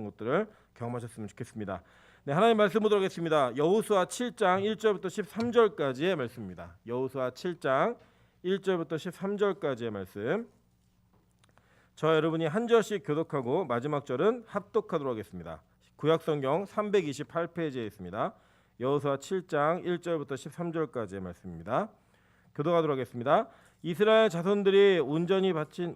것들을 경험하셨으면 좋겠습니다. 네, 하나님 말씀 보도록 하겠습니다. 여호수아 7장 1절부터 13절까지의 말씀입니다. 여호수아 7장 1절부터 13절까지의 말씀. 저 여러분이 한 절씩 교독하고 마지막 절은 합독하도록 하겠습니다. 구약성경 328페이지에 있습니다. 여호수아 7장 1절부터 13절까지의 말씀입니다. 교독하도록 하겠습니다. 이스라엘 자손들이 온전히 바친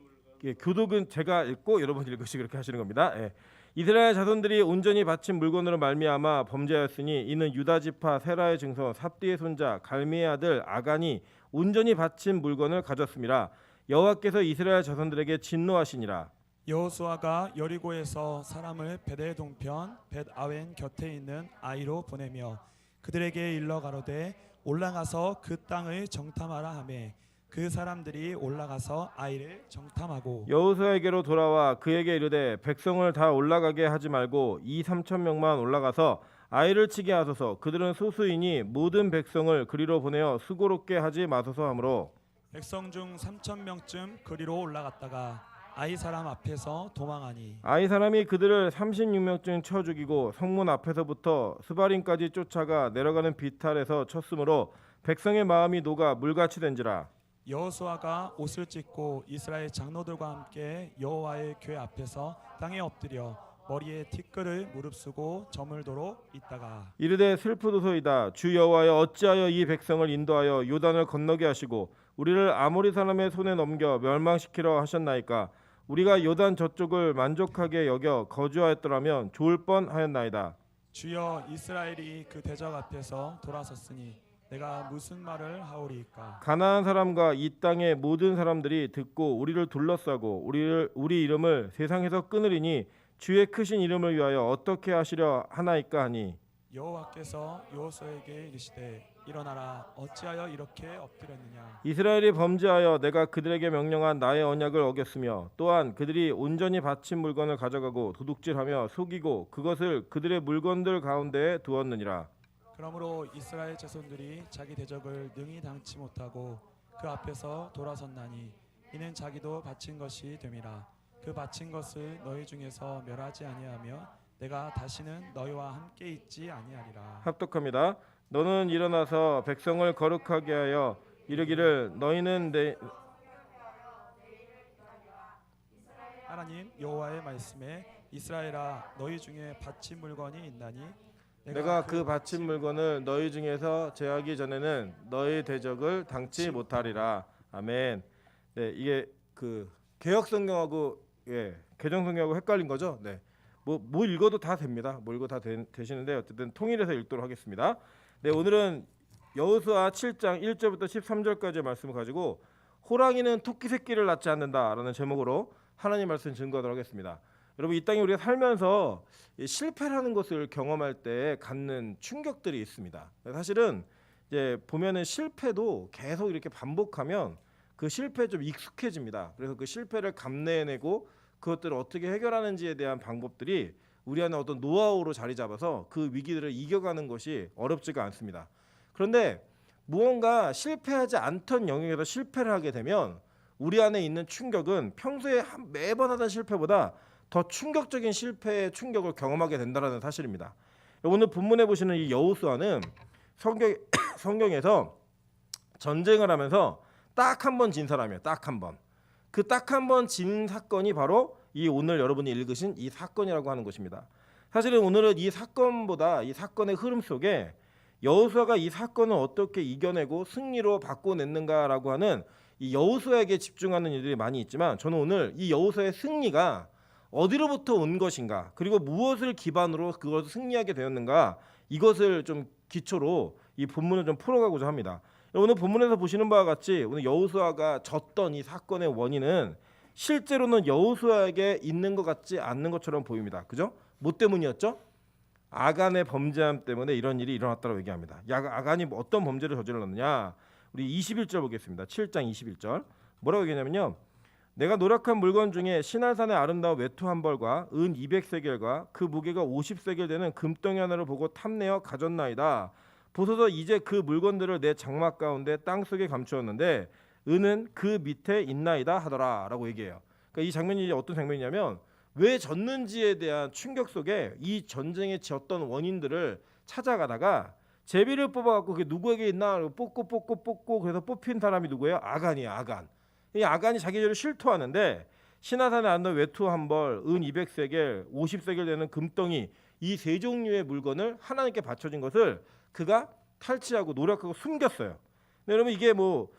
교독은 제가 읽고 여러분 읽으시 그렇게 하시는 겁니다. 예. 이스라엘 자손들이 온전히 바친 물건으로 말미암아 범죄하였으니 이는 유다 지파 세라의 증손 삽디의 손자 갈미의 아들 아간이 온전히 바친 물건을 가졌습니다. 여호와께서 이스라엘 자손들에게 진노하시니라. 여호수아가 여리고에서 사람을 벳의 동편 벳아웬 곁에 있는 아이로 보내며 그들에게 일러 가로되 올라가서 그 땅을 정탐하라 하매 그 사람들이 올라가서 아이를 정탐하고 여호수아에게로 돌아와 그에게 이르되 백성을 다 올라가게 하지 말고 2-3천 명만 올라가서 아이를 치게 하소서. 그들은 소수이니 모든 백성을 그리로 보내어 수고롭게 하지 마소서 하므로 백성 중 3천 명쯤 그리로 올라갔다가 아이 사람 앞에서 도망하니 아이 사람이 그들을 36명쯤 쳐 죽이고 성문 앞에서부터 스바림까지 쫓아가 내려가는 비탈에서 쳤으므로 백성의 마음이 녹아 물같이 된지라. 여호수아가 옷을 찢고 이스라엘 장로들과 함께 여호와의 교회 앞에서 땅에 엎드려 머리에 티끌을 무릅쓰고 저물도록 있다가 이르되 슬프도소이다. 주 여호와여 어찌하여 이 백성을 인도하여 요단을 건너게 하시고 우리를 아모리 사람의 손에 넘겨 멸망시키려 하셨나이까. 우리가 요단 저쪽을 만족하게 여겨 거주하였더라면 좋을 뻔하였나이다. 주여 이스라엘이 그 대적 앞에서 돌아섰으니 내가 무슨 말을 하오리이까. 가나안 사람과 이 땅의 모든 사람들이 듣고 우리를 둘러싸고 우리 이름을 세상에서 끊으리니 주의 크신 이름을 위하여 어떻게 하시려 하나이까 하니 여호와께서 여호수아에게 이르시되 일어나라 어찌하여 이렇게 엎드렸느냐. 이스라엘이 범죄하여 내가 그들에게 명령한 나의 언약을 어겼으며 또한 그들이 온전히 바친 물건을 가져가고 도둑질하며 속이고 그것을 그들의 물건들 가운데에 두었느니라. 그러므로 이스라엘 자손들이 자기 대적을 능히 당치 못하고 그 앞에서 돌아섰나니 이는 자기도 바친 것이 됨이라. 그 바친 것을 너희 중에서 멸하지 아니하며 내가 다시는 너희와 함께 있지 아니하리라. 합독합니다. 너는 일어나서 백성을 거룩하게 하여 이르기를 너희는 내 하나님 여호와의 말씀에 이스라엘아 너희 중에 바친 물건이 있나니 내가 그 바친 물건을 너희 중에서 제하기 전에는 너희 대적을 당치 못하리라. 아멘. 네, 이게 그 개역 성경하고 개정 성경하고 헷갈린 거죠? 네. 뭐 읽어도 다 됩니다. 뭐 읽어도 다 되시는데 어쨌든 통일해서 읽도록 하겠습니다. 네, 오늘은 여호수아 7장 1절부터 13절까지의 말씀을 가지고 호랑이는 토끼 새끼를 낳지 않는다라는 제목으로 하나님 말씀 증거하도록 하겠습니다. 여러분 이 땅에 우리가 살면서 실패라는 것을 경험할 때 갖는 충격들이 있습니다. 사실은 이제 보면은 실패도 계속 이렇게 반복하면 그 실패에 좀 익숙해집니다. 그래서 그 실패를 감내해내고 그것들을 어떻게 해결하는지에 대한 방법들이 우리 안에 어떤 노하우로 자리 잡아서 그 위기들을 이겨가는 것이 어렵지가 않습니다. 그런데 무언가 실패하지 않던 영역에서 실패를 하게 되면 우리 안에 있는 충격은 평소에 매번 하던 실패보다 더 충격적인 실패의 충격을 경험하게 된다는 사실입니다. 오늘 본문에 보시는 이 여호수아는 성경에서 전쟁을 하면서 딱 한 번 진 사람이에요. 딱 한 번. 그 딱 한 번 진 사건이 바로 이 오늘 여러분이 읽으신 이 사건이라고 하는 것입니다. 사실은 오늘은 이 사건보다 이 사건의 흐름 속에 여호수아가 이 사건을 어떻게 이겨내고 승리로 바꿔냈는가라고 하는 이 여호수아에게 집중하는 일들이 많이 있지만 저는 오늘 이 여호수아의 승리가 어디로부터 온 것인가 그리고 무엇을 기반으로 그것을 승리하게 되었는가 이것을 좀 기초로 이 본문을 좀 풀어가고자 합니다. 오늘 본문에서 보시는 바와 같이 오늘 여호수아가 졌던 이 사건의 원인은 실제로는 여호수아에게 있는 것 같지 않는 것처럼 보입니다. 그죠? 뭐 때문이었죠? 아간의 범죄함 때문에 이런 일이 일어났다고 얘기합니다. 아간이 어떤 범죄를 저질렀느냐? 우리 21절 보겠습니다. 7장 21절 뭐라고 얘기하냐면요. 내가 노력한 물건 중에 시날산의 아름다운 외투 한 벌과 은 200세겔과 그 무게가 50세겔 되는 금덩이 하나를 보고 탐내어 가졌나이다. 보소서 이제 그 물건들을 내 장막 가운데 땅속에 감추었는데 은은 그 밑에 있나이다 하더라 라고 얘기해요. 그러니까 이 장면이 어떤 장면이냐면 왜 졌는지에 대한 충격 속에 이 전쟁에 졌던 원인들을 찾아가다가 제비를 뽑아갖고 그게 누구에게 있나 뽑고 그래서 뽑힌 사람이 누구예요? 아간이에요. 아간. 이 아간이 자기들을 실토하는데 시나산에 앉는 외투 한 벌, 은 200세겔, 50세겔 되는 금덩이 이 세 종류의 물건을 하나님께 바쳐진 것을 그가 탈취하고 노력하고 숨겼어요. 근데 여러분 이게 뭐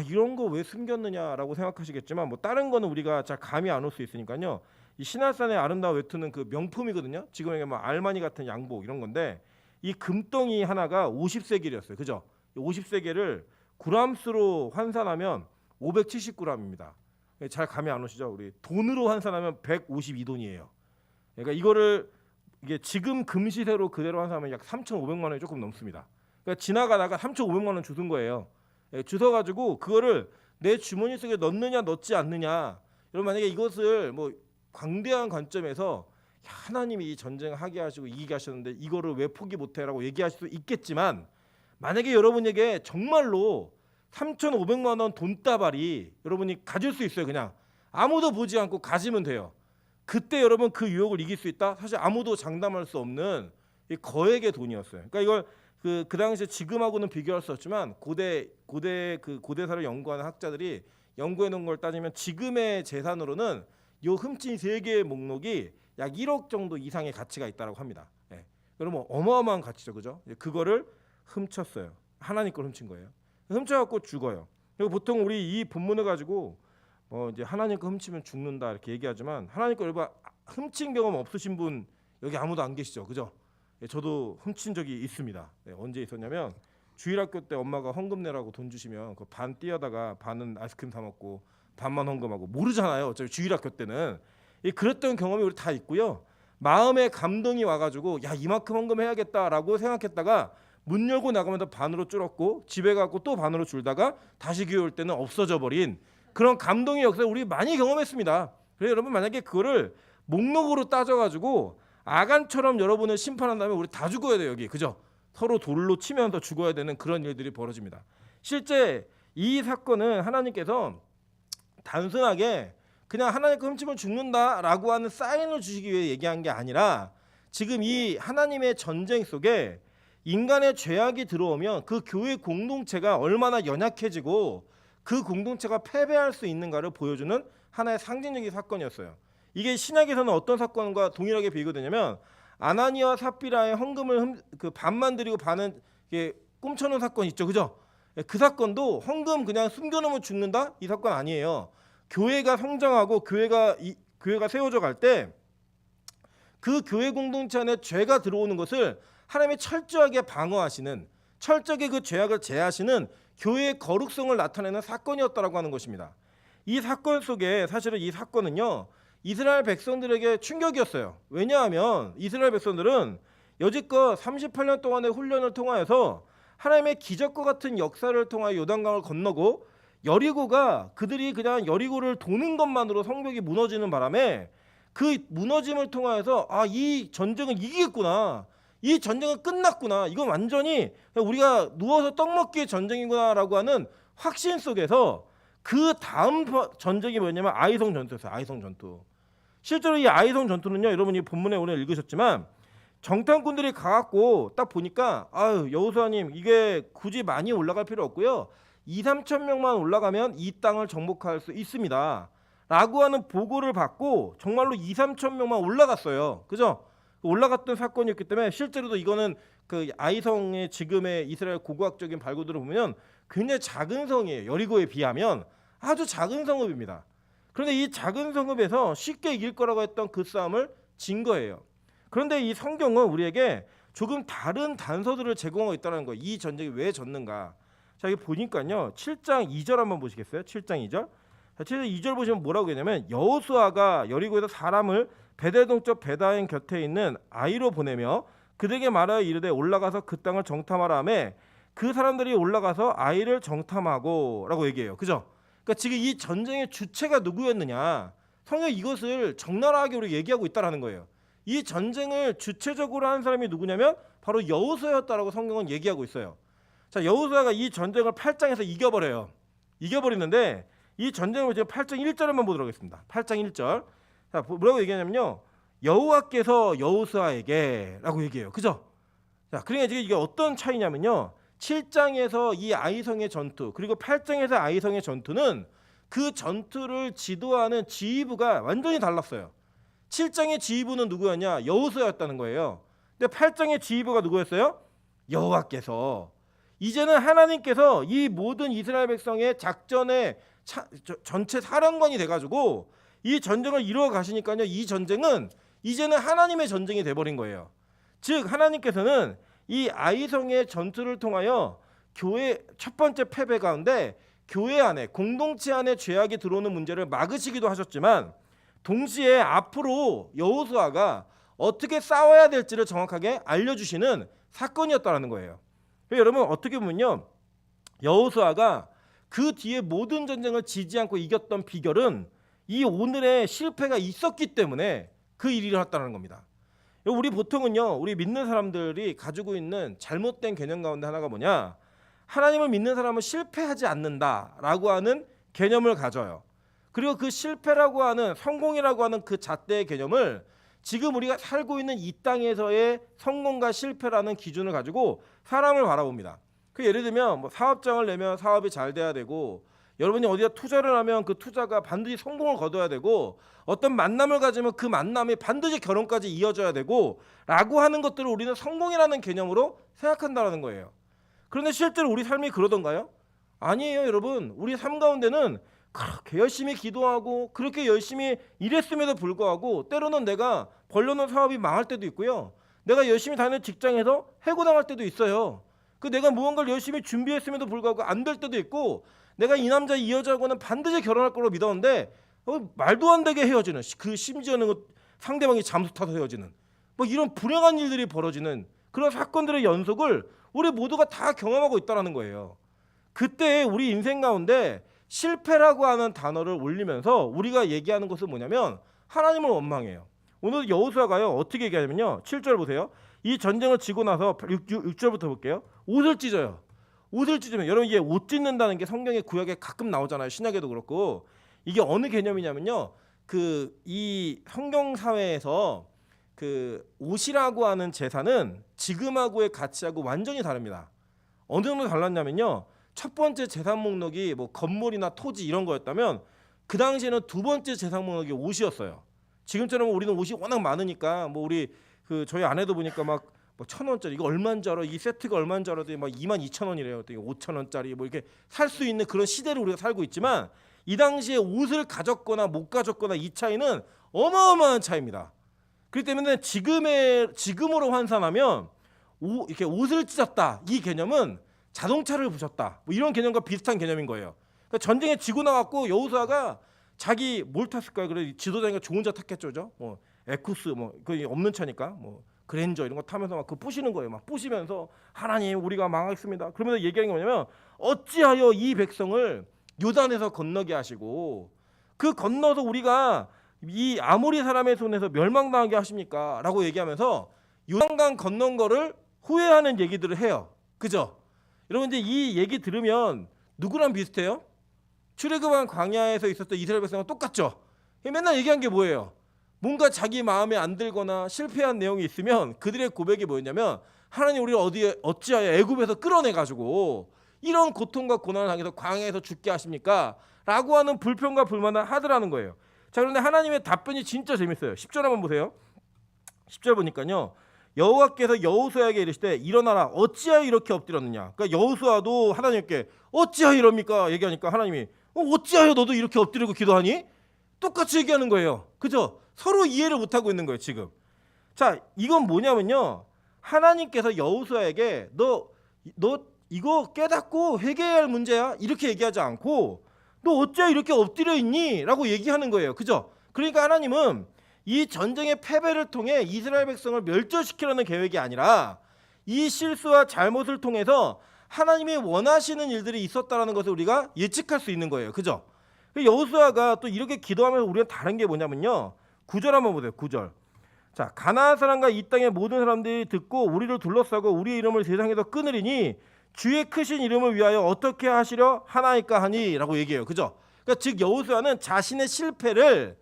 이런 거 왜 숨겼느냐라고 생각하시겠지만 뭐 다른 거는 우리가 잘 감이 안 올 수 있으니까요. 이 시나산의 아름다운 외투는 그 명품이거든요. 지금에게 뭐 알마니 같은 양복 이런 건데 이 금덩이 하나가 50세겔이었어요. 그죠? 50세겔을 구람수로 환산하면 570g입니다. 잘 감이 안 오시죠? 우리 돈으로 환산하면 152돈이에요. 그러니까 이게 지금 금시세로 그대로 환산하면 약 3,500만 원이 조금 넘습니다. 그러니까 지나가다가 3,500만 원 주운 거예요. 주워가지고 그거를 내 주머니 속에 넣느냐 넣지 않느냐. 여러분 만약에 이것을 뭐 광대한 관점에서 하나님이 이 전쟁을 하게 하시고 이기게 하셨는데 이거를 왜 포기 못해라고 얘기할 수 있겠지만 만약에 여러분에게 정말로 3,500만 원 돈다발이 여러분이 가질 수 있어요. 그냥 아무도 보지 않고 가지면 돼요. 그때 여러분 그 유혹을 이길 수 있다? 사실 아무도 장담할 수 없는 이 거액의 돈이었어요. 그러니까 이걸 그 당시에 지금하고는 비교할 수 없지만 고대사를 연구하는 학자들이 연구해 놓은 걸 따지면 지금의 재산으로는 요 흠친 세 개의 목록이 약 1억 정도 이상의 가치가 있다라고 합니다. 예. 여러분 어마어마한 가치죠, 그죠? 그거를 훔쳤어요. 하나님 걸 훔친 거예요. 훔쳐갖고 죽어요. 그리고 보통 우리 이 본문을 가지고 이제 하나님 거 훔치면 죽는다 이렇게 얘기하지만 하나님 거 여러분 훔친 경험 없으신 분 여기 아무도 안 계시죠, 그죠? 예, 저도 훔친 적이 있습니다. 예, 언제 있었냐면 주일학교 때 엄마가 헌금 내라고 돈 주시면 그 반 띄어다가 반은 아이스크림 사 먹고 반만 헌금하고 모르잖아요. 어차피 주일학교 때는 그랬던 경험이 우리 다 있고요. 마음에 감동이 와가지고 야 이만큼 헌금해야겠다라고 생각했다가 문 열고 나가면서 반으로 줄었고 집에 가고 또 반으로 줄다가 다시 교회 올 때는 없어져 버린 그런 감동의 역사를 우리 많이 경험했습니다. 그래서 여러분 만약에 그거를 목록으로 따져가지고 아간처럼 여러분을 심판한다면 우리 다 죽어야 돼요. 여기 그죠? 서로 돌로 치면서 죽어야 되는 그런 일들이 벌어집니다. 실제 이 사건은 하나님께서 단순하게 그냥 하나님 거 훔치면 죽는다라고 하는 사인을 주시기 위해 얘기한 게 아니라 지금 이 하나님의 전쟁 속에 인간의 죄악이 들어오면 그 교회 공동체가 얼마나 연약해지고 그 공동체가 패배할 수 있는가를 보여주는 하나의 상징적인 사건이었어요. 이게 신약에서는 어떤 사건과 동일하게 비교되냐면 아나니아와 삽비라의 헌금을 그 반만 드리고 반은 꿈쳐놓은 사건 있죠, 그죠? 그 사건도 헌금 그냥 숨겨놓으면 죽는다 이 사건 아니에요. 교회가 성장하고 교회가 세워져 갈 때 그 교회 공동체 안에 죄가 들어오는 것을 하나님이 철저하게 방어하시는 철저하게 그 죄악을 제하시는 교회의 거룩성을 나타내는 사건이었다라고 하는 것입니다. 이 사건 속에 사실은 이 사건은요 이스라엘 백성들에게 충격이었어요. 왜냐하면 이스라엘 백성들은 여지껏 38년 동안의 훈련을 통하여서 하나님의 기적과 같은 역사를 통하여 요단강을 건너고 여리고가 그들이 그냥 여리고를 도는 것만으로 성벽이 무너지는 바람에 그 무너짐을 통하여서 이 전쟁을 이기겠구나. 이 전쟁은 끝났구나. 이건 완전히 우리가 누워서 떡 먹기의 전쟁이구나라고 하는 확신 속에서 그 다음 전쟁이 뭐냐면 아이성 전투였어요. 아이성 전투. 실제로 이 아이성 전투는요. 여러분이 본문에 오늘 읽으셨지만 정탐꾼들이 가갖고 딱 보니까 여호수아님 이게 굳이 많이 올라갈 필요 없고요. 2-3천 명만 올라가면 이 땅을 정복할 수 있습니다. 라고 하는 보고를 받고 정말로 2-3천 명만 올라갔어요. 그죠? 올라갔던 사건이었기 때문에 실제로도 이거는 그 아이성의 지금의 이스라엘 고고학적인 발굴들을 보면 굉장히 작은 성이에요. 여리고에 비하면 아주 작은 성읍입니다. 그런데 이 작은 성읍에서 쉽게 이길 거라고 했던 그 싸움을 진 거예요. 그런데 이 성경은 우리에게 조금 다른 단서들을 제공하고 있다는 거예요. 이 전쟁이 왜 졌는가. 자, 여기 보니까요. 7장 2절 한번 보시겠어요? 7장 2절. 자, 7장 2절 보시면 뭐라고 했냐면 여호수아가 여리고에서 사람을 베델 동쪽 베다인 곁에 있는 아이로 보내며 그들에게 말하여 이르되 올라가서 그 땅을 정탐하라 하매 그 사람들이 올라가서 아이를 정탐하고 라고 얘기해요. 그죠? 그러니까 지금 이 전쟁의 주체가 누구였느냐. 성경이 이것을 적나라하게 우리 얘기하고 있다는 거예요. 이 전쟁을 주체적으로 한 사람이 누구냐면 바로 여호수아였다라고 성경은 얘기하고 있어요. 자, 여호수아가 이 전쟁을 8장에서 이겨버려요. 이겨버리는데 이 전쟁을 지금 8장 1절 한번 보도록 하겠습니다. 8장 1절 자, 뭐라고 얘기하냐면요. 여호와께서 여호수아에게라고 얘기해요. 그죠? 자, 그러니까 지금 이게 어떤 차이냐면요. 7장에서 이 아이성의 전투, 그리고 8장에서 아이성의 전투는 그 전투를 지도하는 지휘부가 완전히 달랐어요. 7장의 지휘부는 누구였냐? 여호수아였다는 거예요. 근데 8장의 지휘부가 누구였어요? 여호와께서. 이제는 하나님께서 이 모든 이스라엘 백성의 작전의 전체 사령관이 돼가지고 이 전쟁을 이루어 가시니까요. 이 전쟁은 이제는 하나님의 전쟁이 돼버린 거예요. 즉 하나님께서는 이 아이성의 전투를 통하여 교회 첫 번째 패배 가운데 교회 안에 공동체 안에 죄악이 들어오는 문제를 막으시기도 하셨지만 동시에 앞으로 여호수아가 어떻게 싸워야 될지를 정확하게 알려주시는 사건이었다는 거예요. 여러분 어떻게 보면요, 여호수아가 그 뒤에 모든 전쟁을 지지 않고 이겼던 비결은 이 오늘의 실패가 있었기 때문에 그 일이 일어났다는 겁니다. 우리 보통은요, 우리 믿는 사람들이 가지고 있는 잘못된 개념 가운데 하나가 뭐냐, 하나님을 믿는 사람은 실패하지 않는다라고 하는 개념을 가져요. 그리고 그 실패라고 하는, 성공이라고 하는 그 잣대의 개념을 지금 우리가 살고 있는 이 땅에서의 성공과 실패라는 기준을 가지고 사람을 바라봅니다. 그 예를 들면 뭐 사업장을 내면 사업이 잘 돼야 되고, 여러분이 어디다 투자를 하면 그 투자가 반드시 성공을 거둬야 되고, 어떤 만남을 가지면 그 만남이 반드시 결혼까지 이어져야 되고 라고 하는 것들을 우리는 성공이라는 개념으로 생각한다는 거예요. 그런데 실제로 우리 삶이 그러던가요? 아니에요, 여러분. 우리 삶 가운데는 그렇게 열심히 기도하고 그렇게 열심히 일했음에도 불구하고 때로는 내가 벌려놓은 사업이 망할 때도 있고요. 내가 열심히 다니는 직장에서 해고당할 때도 있어요. 그 내가 무언가를 열심히 준비했음에도 불구하고 안 될 때도 있고, 내가 이 남자 이 여자하고는 반드시 결혼할 거로 믿었는데 말도 안 되게 헤어지는, 그 심지어는 상대방이 잠수 타서 헤어지는 뭐 이런 불행한 일들이 벌어지는 그런 사건들의 연속을 우리 모두가 다 경험하고 있다는 거예요. 그때 우리 인생 가운데 실패라고 하는 단어를 올리면서 우리가 얘기하는 것은 뭐냐면 하나님을 원망해요. 오늘 여호수아가요 어떻게 얘기하냐면요, 7절 보세요. 이 전쟁을 지고 나서 6절부터 볼게요. 옷을 찢어요. 옷을 찢으면, 여러분 이게 옷 찢는다는 게 성경의 구약에 가끔 나오잖아요. 신약에도 그렇고. 이게 어느 개념이냐면요, 그 이 성경 사회에서 그 옷이라고 하는 재산은 지금하고의 가치하고 완전히 다릅니다. 어느 정도 달랐냐면요, 첫 번째 재산 목록이 뭐 건물이나 토지 이런 거였다면 그 당시에는 두 번째 재산 목록이 옷이었어요. 지금처럼 우리는 옷이 워낙 많으니까 뭐 우리 그 저희 아내도 보니까 막 뭐 1,000원짜리 이거 얼마인 줄 알아? 이 세트가 얼마인 줄 알았더니 막 22,000원이래요. 5,000원짜리 뭐 이렇게 살 수 있는 그런 시대를 우리가 살고 있지만, 이 당시에 옷을 가졌거나 못 가졌거나 이 차이는 어마어마한 차이입니다. 그렇기 때문에 지금으로 환산하면 이렇게 옷을 찢었다 이 개념은 자동차를 부셨다 뭐 이런 개념과 비슷한 개념인 거예요. 그러니까 전쟁에 지고 나갔고 여호수아가 자기 뭘 탔을까요? 그래 지도자니까 좋은 차 탔겠죠, 그죠? 뭐 에쿠스 뭐 그 없는 차니까 뭐 그랜저 이런 거 타면서 막 그 부시는 거예요. 막 부시면서 하나님 우리가 망하겠습니다. 그러면서 얘기하는 게 뭐냐면 어찌하여 이 백성을 요단에서 건너게 하시고 그 건너서 우리가 이 아모리 사람의 손에서 멸망당하게 하십니까? 라고 얘기하면서 요단강 건넌 거를 후회하는 얘기들을 해요. 그죠? 여러분 이제 이 얘기 들으면 누구랑 비슷해요? 출애굽한 광야에서 있었던 이스라엘 백성과 똑같죠? 맨날 얘기한 게 뭐예요? 뭔가 자기 마음에 안 들거나 실패한 내용이 있으면 그들의 고백이 뭐였냐면 하나님 우리를 어찌하여 애굽에서 끌어내가지고 이런 고통과 고난을 당해서 광야에서 죽게 하십니까? 라고 하는 불평과 불만을 하더라는 거예요. 자, 그런데 하나님의 답변이 진짜 재밌어요. 10절 한번 보세요. 10절 보니까요, 여호와께서 여호수아에게 이르시되 일어나라 어찌하여 이렇게 엎드렸느냐. 그러니까 여호수아도 하나님께 어찌하여 이럽니까 얘기하니까 하나님이 어찌하여 너도 이렇게 엎드리고 기도하니? 똑같이 얘기하는 거예요. 그죠? 서로 이해를 못하고 있는 거예요 지금. 자, 이건 뭐냐면요, 하나님께서 여호수아에게 너 이거 깨닫고 회개해야 할 문제야 이렇게 얘기하지 않고 너 어찌하여 이렇게 엎드려 있니? 라고 얘기하는 거예요. 그죠? 그러니까 하나님은 이 전쟁의 패배를 통해 이스라엘 백성을 멸절시키려는 계획이 아니라 이 실수와 잘못을 통해서 하나님이 원하시는 일들이 있었다는 것을 우리가 예측할 수 있는 거예요. 그죠? 여호수아가 또 이렇게 기도하면서 우리가 다른 게 뭐냐면요, 9절 한번 보세요. 9절. 자, 가나안 사람과 이 땅의 모든 사람들이 듣고 우리를 둘러싸고 우리의 이름을 세상에서 끊으리니 주의 크신 이름을 위하여 어떻게 하시려 하나이까 하니 라고 얘기해요. 그죠? 그러니까 즉 여호수아는 자신의 실패를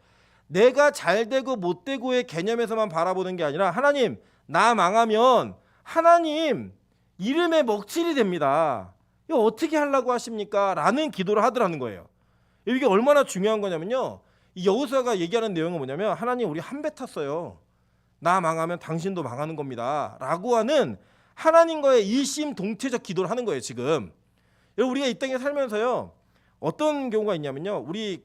내가 잘 되고 못 되고의 개념에서만 바라보는 게 아니라 하나님 나 망하면 하나님 이름에 먹칠이 됩니다. 이거 어떻게 하려고 하십니까? 라는 기도를 하더라는 거예요. 이게 얼마나 중요한 거냐면요. 이 여호수아가 얘기하는 내용은 뭐냐면 하나님 우리 한 배 탔어요. 나 망하면 당신도 망하는 겁니다. 라고 하는 하나님과의 일심동체적 기도를 하는 거예요. 지금 여러분 우리가 이 땅에 살면서요 어떤 경우가 있냐면요 우리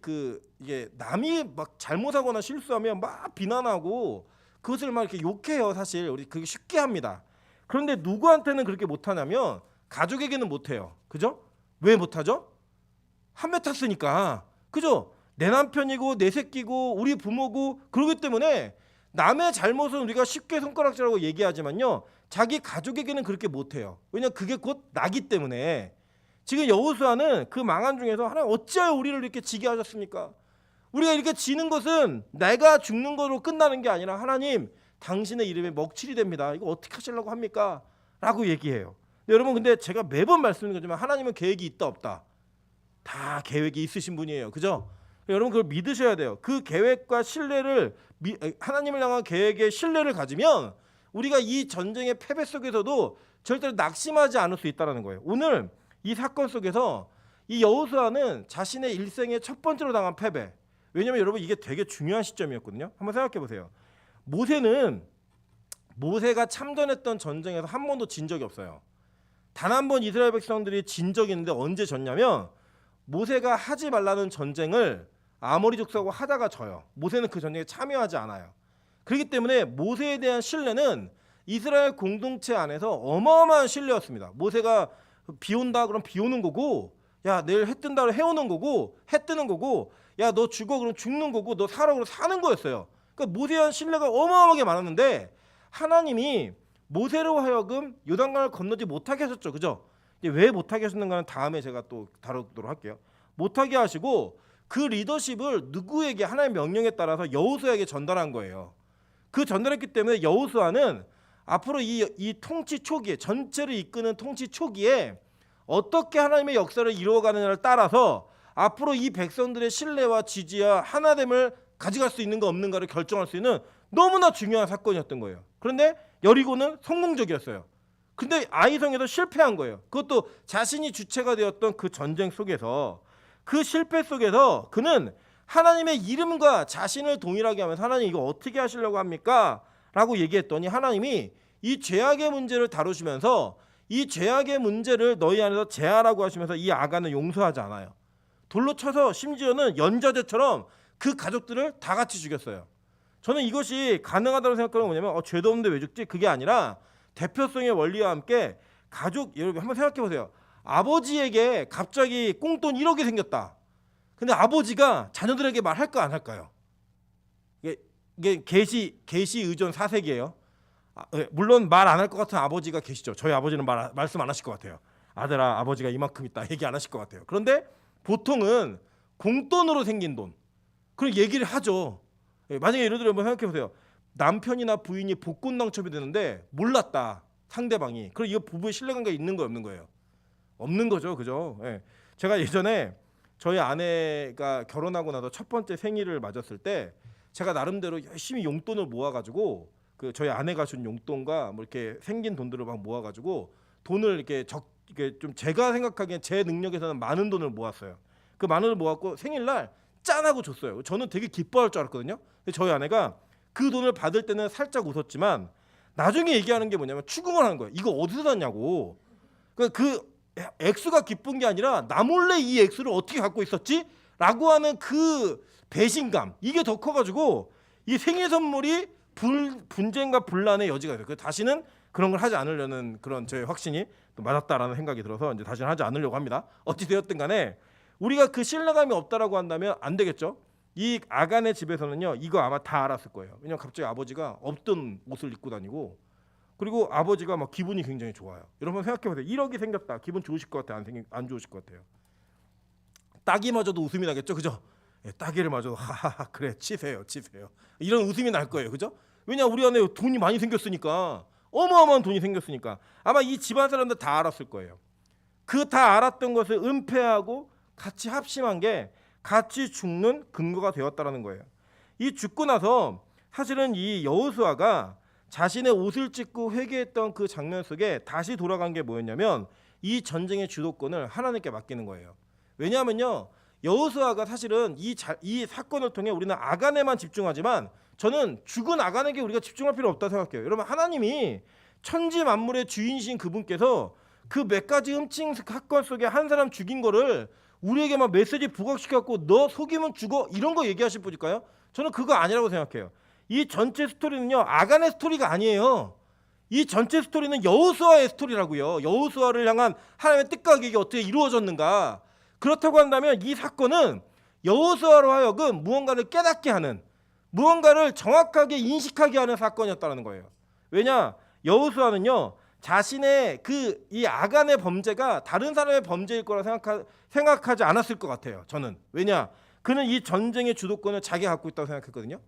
이게 남이 막 잘못하거나 실수하면 막 비난하고 그것을 막 이렇게 욕해요. 사실 우리 그게 쉽게 합니다. 그런데 누구한테는 그렇게 못하냐면 가족에게는 못해요. 그죠? 왜 못하죠? 한 배 탔으니까. 그죠? 내 남편이고 내 새끼고 우리 부모고 그러기 때문에 남의 잘못은 우리가 쉽게 손가락질하고 얘기하지만요 자기 가족에게는 그렇게 못해요. 왜냐하면 그게 곧 나기 때문에. 지금 여호수아는 그 망한 중에서 하나님 어찌하여 우리를 이렇게 지게 하셨습니까? 우리가 이렇게 지는 것은 내가 죽는 거로 끝나는 게 아니라 하나님 당신의 이름에 먹칠이 됩니다. 이거 어떻게 하시려고 합니까? 라고 얘기해요. 여러분 근데 제가 매번 말씀드리는 거지만 하나님은 계획이 있다 없다. 다 계획이 있으신 분이에요. 그죠? 여러분 그걸 믿으셔야 돼요. 그 계획과 신뢰를 하나님을 향한 계획에 신뢰를 가지면 우리가 이 전쟁의 패배 속에서도 절대로 낙심하지 않을 수 있다는 거예요. 오늘 이 사건 속에서 이 여호수아는 자신의 일생의 첫 번째로 당한 패배. 왜냐하면 여러분 이게 되게 중요한 시점이었거든요. 한번 생각해 보세요. 모세가 참전했던 전쟁에서 한 번도 진 적이 없어요. 단 한 번 이스라엘 백성들이 진 적이 있는데 언제 졌냐면 모세가 하지 말라는 전쟁을 아모리 족속하고 하다가 져요. 모세는 그 전쟁에 참여하지 않아요. 그렇기 때문에 모세에 대한 신뢰는 이스라엘 공동체 안에서 어마어마한 신뢰였습니다. 모세가 비 온다 그럼 비 오는 거고, 야 내일 해 뜬다 그럼 해 오는 거고, 해 뜨는 거고, 야 너 죽어 그럼 죽는 거고, 너 살아 그럼 사는 거였어요. 그러니까 모세에 대한 신뢰가 어마어마하게 많았는데 하나님이 모세로 하여금 요단강을 건너지 못하게 하셨죠. 그죠? 왜 못하게 하셨는가는 다음에 제가 또 다루도록 할게요. 못하게 하시고 그 리더십을 누구에게 하나님의 명령에 따라서 여호수아에게 전달한 거예요. 그 전달했기 때문에 여호수아는 앞으로 이 통치 초기에 전체를 이끄는 통치 초기에 어떻게 하나님의 역사를 이루어가느냐를 따라서 앞으로 이 백성들의 신뢰와 지지와 하나됨을 가져갈 수 있는가 없는가를 결정할 수 있는 너무나 중요한 사건이었던 거예요. 그런데 여리고는 성공적이었어요. 근데 아이성에서 실패한 거예요. 그것도 자신이 주체가 되었던 그 전쟁 속에서, 그 실패 속에서 그는 하나님의 이름과 자신을 동일하게 하면서 하나님 이거 어떻게 하시려고 합니까? 라고 얘기했더니 하나님이 이 죄악의 문제를 다루시면서 이 죄악의 문제를 너희 안에서 제하라고 하시면서 이 아간을 용서하지 않아요. 돌로 쳐서 심지어는 연좌제처럼 그 가족들을 다 같이 죽였어요. 저는 이것이 가능하다고 생각하는 건 뭐냐면 죄도 없는데 왜 죽지? 그게 아니라 대표성의 원리와 함께 가족, 여러분 한번 생각해 보세요. 아버지에게 갑자기 꽁돈 1억이 생겼다. 근데 아버지가 자녀들에게 말할까 안 할까요? 이게 계시 의존 4세기예요. 물론 말 안 할 것 같은 아버지가 계시죠. 저희 아버지는 말씀 안 하실 것 같아요. 아들아 아버지가 이만큼 있다 얘기 안 하실 것 같아요. 그런데 보통은 공돈으로 생긴 돈 그런 얘기를 하죠. 만약에 예를 들어 한번 생각해 보세요. 남편이나 부인이 복권 당첨이 되는데 몰랐다 상대방이. 그럼 이거 부부의 신뢰관계가 있는 거예요, 없는 거예요? 없는 거죠, 그죠? 제가 예전에 저희 아내가 결혼하고 나서 첫 번째 생일을 맞았을 때 제가 나름대로 열심히 용돈을 모아가지고 그 저희 아내가 준 용돈과 뭐 이렇게 생긴 돈들을 막 모아가지고 돈을 이렇게 좀 제가 생각하기엔 제 능력에서는 많은 돈을 모았어요. 그 많은 돈을 모았고 생일날 짠하고 줬어요. 저는 되게 기뻐할 줄 알았거든요. 근데 저희 아내가 그 돈을 받을 때는 살짝 웃었지만 나중에 얘기하는 게 뭐냐면 추궁을 하는 거예요. 이거 어디서 샀냐고. 그 액수가 기쁜 게 아니라 나 몰래 이 액수를 어떻게 갖고 있었지? 라고 하는 그 배신감 이게 더 커가지고 이 생일 선물이 분쟁과 분란의 여지가 있어요. 다시는 그런 걸 하지 않으려는 그런 제 확신이 또 맞았다라는 생각이 들어서 이제 다시는 하지 않으려고 합니다. 어찌 되었든 간에 우리가 그 신뢰감이 없다라고 한다면 안 되겠죠. 이 아간의 집에서는요 이거 아마 다 알았을 거예요. 왜냐면 갑자기 아버지가 없던 옷을 입고 다니고 그리고 아버지가 막 기분이 굉장히 좋아요. 여러분 생각해보세요. 1억이 생겼다. 기분 좋으실 것 같아요? 안 좋으실 것 같아요? 따기마저도 웃음이 나겠죠, 그죠? 따기를 마저도 하하하 그래 치세요. 이런 웃음이 날 거예요, 그죠? 왜냐 우리 안에 돈이 많이 생겼으니까 어마어마한 돈이 생겼으니까 아마 이 집안 사람들 다 알았을 거예요. 그 다 알았던 것을 은폐하고 같이 합심한 게 같이 죽는 근거가 되었다라는 거예요. 이 죽고 나서 사실은 이 여호수아가 자신의 옷을 찢고 회개했던 그 장면 속에 다시 돌아간 게 뭐였냐면 이 전쟁의 주도권을 하나님께 맡기는 거예요. 왜냐하면요, 여호수아가 사실은 이 사건을 통해 우리는 아간에만 집중하지만 저는 죽은 아간에게 우리가 집중할 필요 없다고 생각해요. 여러분, 하나님이 천지 만물의 주인이신 그분께서 그 몇 가지 흠칭 사건 속에 한 사람 죽인 거를 우리에게만 메시지 부각시켜갖고 너 속이면 죽어 이런 거 얘기하실 분일까요? 저는 그거 아니라고 생각해요. 이 전체 스토리는요, 아간의 스토리가 아니에요. 이 전체 스토리는 여호수아의 스토리라고요. 여호수아를 향한 하나님의 뜻과 계획이 어떻게 이루어졌는가. 그렇다고 한다면 이 사건은 여호수아로 하여금 무언가를 깨닫게 하는, 무언가를 정확하게 인식하게 하는 사건이었다는 거예요. 왜냐, 여호수아는요, 자신의 이 아간의 범죄가 다른 사람의 범죄일 거라 생각하지 않았을 것 같아요. 저는. 왜냐, 그는 이 전쟁의 주도권을 자기가 갖고 있다고 생각했거든요.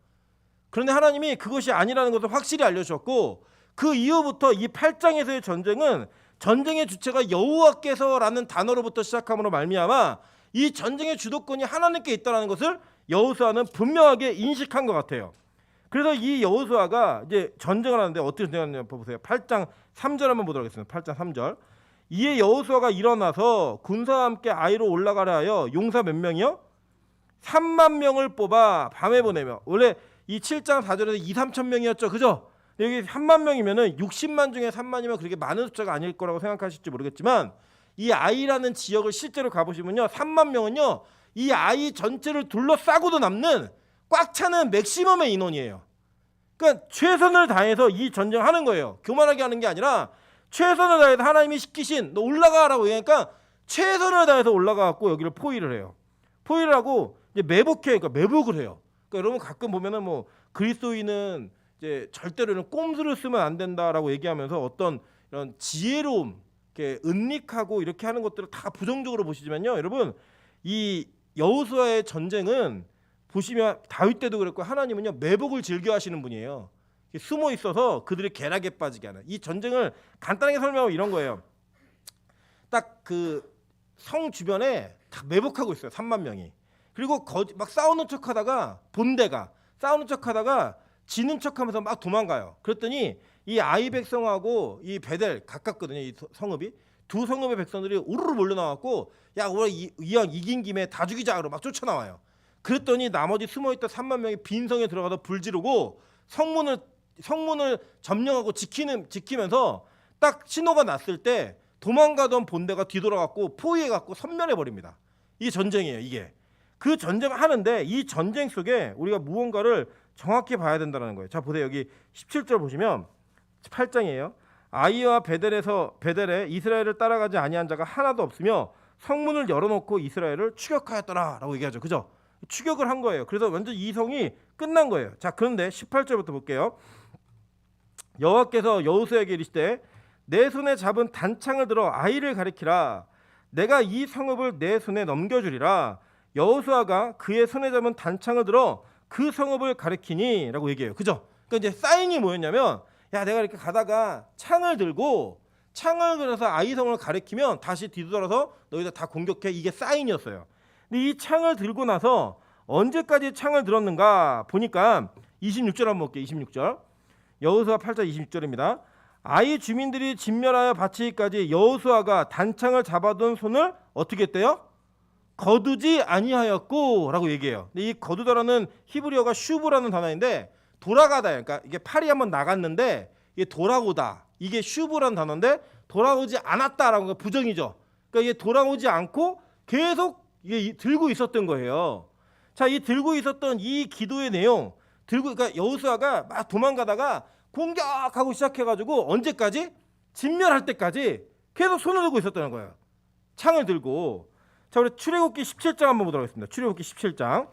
그런데 하나님이 그것이 아니라는 것을 확실히 알려주셨고, 그 이후부터 이 8장에서의 전쟁은 전쟁의 주체가 여호와께서라는 단어로부터 시작함으로 말미암아 이 전쟁의 주도권이 하나님께 있다는 것을 여호수아는 분명하게 인식한 것 같아요. 그래서 이 여호수아가 이제 전쟁을 하는데 어떻게 전쟁하느냐 보세요. 8장 3절 한번 보도록 하겠습니다. 8장 3절. 이에 여호수아가 일어나서 군사와 함께 아이로 올라가려 하여 용사 몇 명이요? 3만 명을 뽑아 밤에 보내며, 원래 이 7장 4절에서 2, 3천 명이었죠. 그죠? 여기 3만 명이면은 60만 중에 3만이면 그렇게 많은 숫자가 아닐 거라고 생각하실지 모르겠지만 이 아이라는 지역을 실제로 가보시면요, 3만 명은요 이 아이 전체를 둘러싸고도 남는 꽉 차는 맥시멈의 인원이에요. 그러니까 최선을 다해서 이 전쟁을 하는 거예요. 교만하게 하는 게 아니라 최선을 다해서 하나님이 시키신 너 올라가라고 얘기하니까 최선을 다해서 올라가갖고 여기를 포위를 해요. 포위를 하고 이제 매복해, 그러니까 매복을 해요. 그러니까 여러분 가끔 보면은 뭐 그리스도인은 이제 절대로는 꼼수를 쓰면 안 된다라고 얘기하면서 어떤 이런 지혜로움, 이렇게 은닉하고 이렇게 하는 것들을 다 부정적으로 보시지만요, 여러분 이 여호수아의 전쟁은 보시면 다윗 때도 그랬고 하나님은요 매복을 즐겨하시는 분이에요. 숨어 있어서 그들이 괴락에 빠지게 하는. 이 전쟁을 간단하게 설명하면 이런 거예요. 딱 그 성 주변에 다 매복하고 있어요. 3만 명이. 그리고 막 싸우는 척하다가 본대가 싸우는 척하다가 지는 척하면서 막 도망가요. 그랬더니 이 아이 백성하고 이 베델 가깝거든요. 이 성읍이 두 성읍의 백성들이 우르르 몰려나왔고 야 우리 이왕 이긴 김에 다 죽이자로 막 쫓아나와요. 그랬더니 나머지 숨어있던 3만 명이 빈 성에 들어가서 불 지르고 성문을 점령하고 지키면서 딱 신호가 났을 때 도망가던 본대가 뒤돌아갖고 포위해갖고 섬멸해버립니다. 이게 전쟁이에요. 이게 그 전쟁을 하는데 이 전쟁 속에 우리가 무언가를 정확히 봐야 된다는 거예요. 자 보세요. 여기 17절 보시면 8장이에요. 아이와 베델에 이스라엘을 따라가지 아니한 자가 하나도 없으며 성문을 열어놓고 이스라엘을 추격하였더라라고 얘기하죠. 그죠? 추격을 한 거예요. 그래서 완전 이 성이 끝난 거예요. 자 그런데 18절부터 볼게요. 여호와께서 여호수아에게 이르시되 내 손에 잡은 단창을 들어 아이를 가리키라. 내가 이 성읍을 내 손에 넘겨주리라. 여호수아가 그의 손에 잡은 단창을 들어 그 성읍을 가리키니 라고 얘기해요. 그죠? 그러니까 이제 사인이 뭐였냐면 야 내가 이렇게 가다가 창을 들어서 아이성을 가리키면 다시 뒤돌아서 너희들 다 공격해. 이게 사인이었어요. 근데 이 창을 들고 나서 언제까지 창을 들었는가 보니까 26절 한번 볼게요. 26절. 여호수아 8장 26절입니다. 아이 주민들이 진멸하여 바치기까지 여호수아가 단창을 잡아둔 손을 어떻게 했대요? 거두지 아니하였고 라고 얘기해요. 근데 이 거두다라는 히브리어가 슈브라는 단어인데 돌아가다, 그러니까 이게 팔이 한번 나갔는데 이게 돌아오다, 이게 슈브라는 단어인데 돌아오지 않았다라는 거 부정이죠. 그러니까 이게 돌아오지 않고 계속 이게 들고 있었던 거예요. 자, 이 들고 있었던 이 기도의 내용, 그러니까 여호수아가 막 도망가다가 공격하고 시작해가지고 언제까지? 진멸할 때까지 계속 손을 들고 있었다는 거예요. 창을 들고. 자, 우리 출애굽기 17장 한번 보도록 하겠습니다. 출애굽기 17장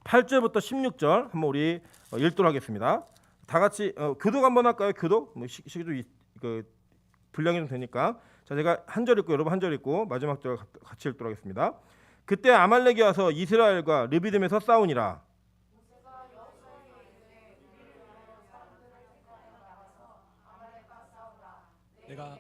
8절부터 16절 한번 우리 읽도록 하겠습니다. 다 같이 교독 한번 할까요? 교독? 뭐 시기도 분량이 좀 되니까. 자, 제가 한 절 읽고 여러분 한 절 읽고 마지막 절 같이 읽도록 하겠습니다. 그때 아말렉이 와서 이스라엘과 르비딤에서 싸우니라. 내가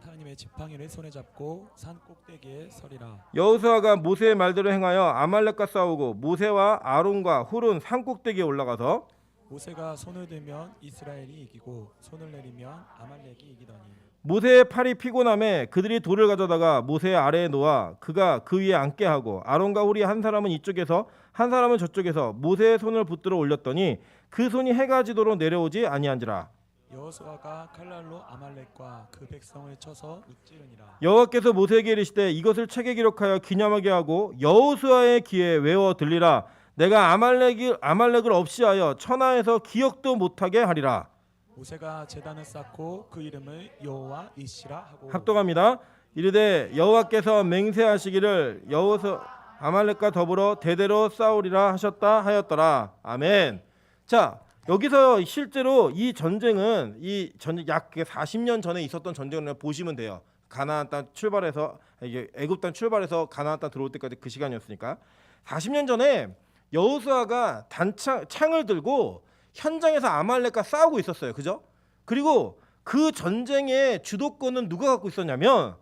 하나님의 지팡이를 손에 잡고 산 꼭대기에 서리라. 여호수아가 모세의 말대로 행하여 아말렉과 싸우고 모세와 아론과 훌은 산 꼭대기에 올라가서 모세가 손을 들면 이스라엘이 이기고 손을 내리면 아말렉이 이기더니 모세의 팔이 피곤함에 그들이 돌을 가져다가 모세의 아래에 놓아 그가 그 위에 앉게 하고 아론과 훌이 한 사람은 이쪽에서 한 사람은 저쪽에서 모세의 손을 붙들어 올렸더니 그 손이 해가 지도록 내려오지 아니한지라. 여호수아가 칼날로 아말렉과 그 백성을 쳐서 무찌르니라. 여호와께서 모세에게 이르시되 이것을 책에 기록하여 기념하게 하고 여호수아의 귀에 외워 들리라. 내가 아말렉을 없이하여 천하에서 기억도 못하게 하리라. 모세가 제단을 쌓고 그 이름을 여호와 이시라 하고 합독합니다. 이르되 여호와께서 맹세하시기를 여호수 아말렉과 더불어 대대로 싸우리라 하셨다 하였더라. 아멘. 자, 여기서 실제로 이 전쟁은 이 전쟁 약 40년 전에 있었던 전쟁을 보시면 돼요. 가나안 땅 출발해서 이게 애굽 땅 출발해서 가나안 땅 들어올 때까지 그 시간이었으니까 40년 전에 여호수아가 창을 들고 현장에서 아말렉과 싸우고 있었어요. 그죠? 그리고 그 전쟁의 주도권은 누가 갖고 있었냐면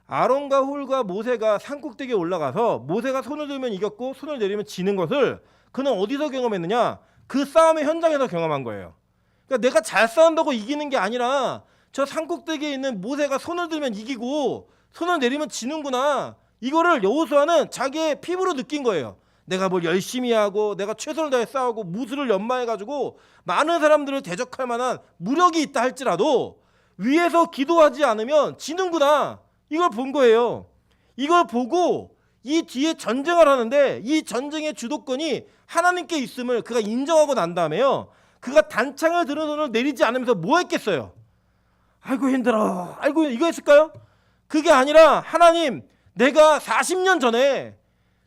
아론과 훌과 모세가 산꼭대기에 올라가서 모세가 손을 들면 이겼고 손을 내리면 지는 것을 그는 어디서 경험했느냐? 그 싸움의 현장에서 경험한 거예요. 그러니까 내가 잘 싸운다고 이기는 게 아니라 저 산꼭대기에 있는 모세가 손을 들면 이기고 손을 내리면 지는구나. 이거를 여호수아는 자기의 피부로 느낀 거예요. 내가 뭘 열심히 하고 내가 최선을 다해 싸우고 무술을 연마해가지고 많은 사람들을 대적할 만한 무력이 있다 할지라도 위에서 기도하지 않으면 지는구나. 이걸 본 거예요. 이걸 보고 이 뒤에 전쟁을 하는데 이 전쟁의 주도권이 하나님께 있음을 그가 인정하고 난 다음에요. 그가 단창을 들은 손을 내리지 않으면서 뭐 했겠어요? 아이고 힘들어. 아이고 이거 했을까요? 그게 아니라 하나님 내가 40년 전에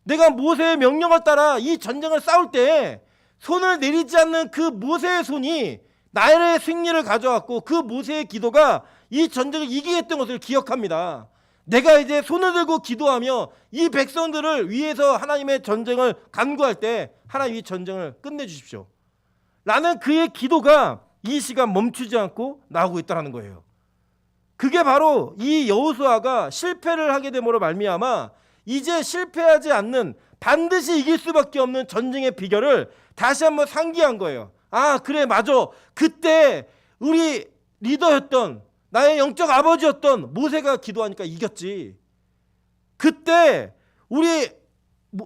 내가 모세의 명령을 따라 이 전쟁을 싸울 때 손을 내리지 않는 그 모세의 손이 나의 승리를 가져왔고 그 모세의 기도가 이 전쟁을 이기게 했던 것을 기억합니다. 내가 이제 손을 들고 기도하며 이 백성들을 위해서 하나님의 전쟁을 간구할 때 하나님 이 전쟁을 끝내주십시오. 라는 그의 기도가 이 시간 멈추지 않고 나오고 있다는 거예요. 그게 바로 이 여호수아가 실패를 하게 됨으로 말미암아 이제 실패하지 않는 반드시 이길 수밖에 없는 전쟁의 비결을 다시 한번 상기한 거예요. 아 그래 맞아. 그때 우리 리더였던 나의 영적 아버지였던 모세가 기도하니까 이겼지. 그때 우리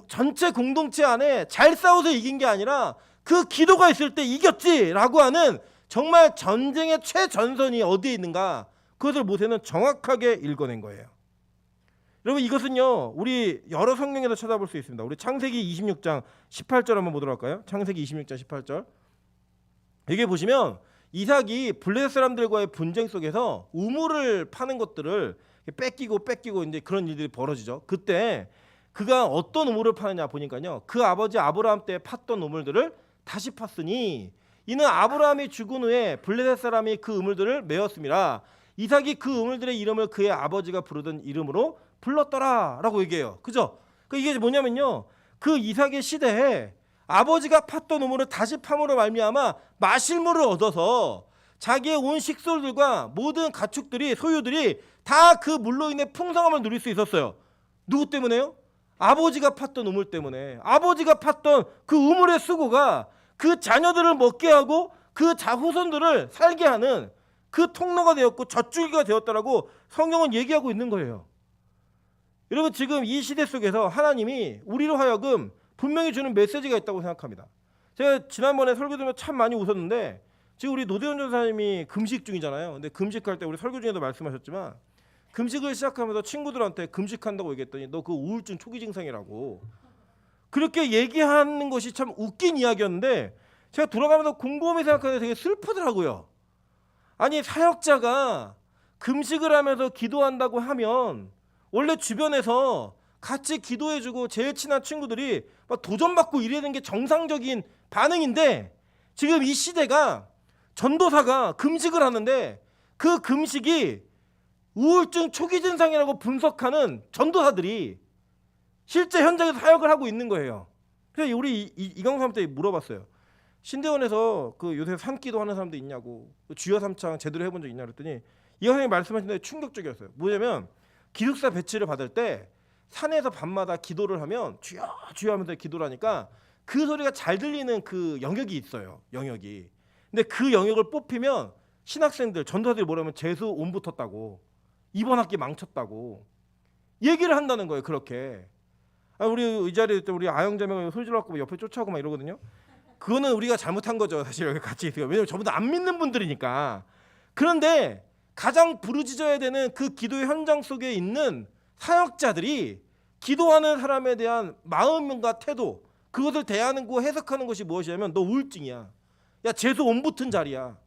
전체 공동체 안에 잘 싸워서 이긴 게 아니라 그 기도가 있을 때 이겼지라고 하는 정말 전쟁의 최전선이 어디에 있는가 그것을 모세는 정확하게 읽어낸 거예요. 여러분 이것은요 우리 여러 성경에서 찾아볼 수 있습니다. 우리 창세기 26장 18절 한번 보도록 할까요? 창세기 26장 18절. 여기 보시면 이삭이 블레셋 사람들과의 분쟁 속에서 우물을 파는 것들을 뺏기고 이제 그런 일들이 벌어지죠. 그때 그가 어떤 우물을 파느냐 보니까요. 그 아버지 아브라함 때 팠던 우물들을 다시 팠으니 이는 아브라함이 죽은 후에 블레셋 사람이 그 우물들을 메었습니다. 이삭이 그 우물들의 이름을 그의 아버지가 부르던 이름으로 불렀더라라고 얘기해요. 그죠? 이게 뭐냐면요. 그 이삭의 시대에 아버지가 팠던 우물을 다시 팜으로 말미암아 마실 물을 얻어서 자기의 온 식솔들과 모든 가축들이 소유들이 다 그 물로 인해 풍성함을 누릴 수 있었어요. 누구 때문에요? 아버지가 팠던 우물 때문에. 아버지가 팠던 그 우물의 수고가 그 자녀들을 먹게 하고 그 자후손들을 살게 하는 그 통로가 되었고 젖줄기가 되었다라고 성경은 얘기하고 있는 거예요. 여러분 지금 이 시대 속에서 하나님이 우리로 하여금 분명히 주는 메시지가 있다고 생각합니다. 제가 지난번에 설교 들으면 참 많이 웃었는데 지금 우리 노대현 전사님이 금식 중이잖아요. 근데 금식할 때 우리 설교 중에도 말씀하셨지만 금식을 시작하면서 친구들한테 금식한다고 얘기했더니 너 그 우울증 초기 증상이라고 그렇게 얘기하는 것이 참 웃긴 이야기였는데 제가 돌아가면서 곰곰이 생각하는데 되게 슬프더라고요. 아니 사역자가 금식을 하면서 기도한다고 하면 원래 주변에서 같이 기도해주고 제일 친한 친구들이 막 도전받고 이래야 되는 게 정상적인 반응인데 지금 이 시대가 전도사가 금식을 하는데 그 금식이 우울증 초기 증상이라고 분석하는 전도사들이 실제 현장에서 사역을 하고 있는 거예요. 그래서 우리 이강사한테 물어봤어요. 신대원에서 그 요새 산기도 하는 사람도 있냐고 주여 삼창 제대로 해본 적 있냐 그랬더니 이 선생님이 말씀하신 데 충격적이었어요. 뭐냐면 기숙사 배치를 받을 때 산에서 밤마다 기도를 하면 주여 주여 하면서 기도를 하니까 그 소리가 잘 들리는 그 영역이 있어요. 영역이. 근데 그 영역을 뽑히면 신학생들 전도사들이 뭐라면 재수 온 붙었다고, 이번 학기 망쳤다고 얘기를 한다는 거예요. 그렇게. 우리 이 자리에 우리 아영자매가 소리 질러갖고 옆에 쫓아오고 막 이러거든요. 그거는 우리가 잘못한 거죠. 사실 여기 같이 있어요. 왜냐면 전부 다 안 믿는 분들이니까. 그런데 가장 부르짖어야 되는 그 기도의 현장 속에 있는 사역자들이 기도하는 사람에 대한 마음과 태도, 그것을 대하는 거 해석하는 것이 무엇이냐면 너 우울증이야. 야 재수 온 붙은 자리야.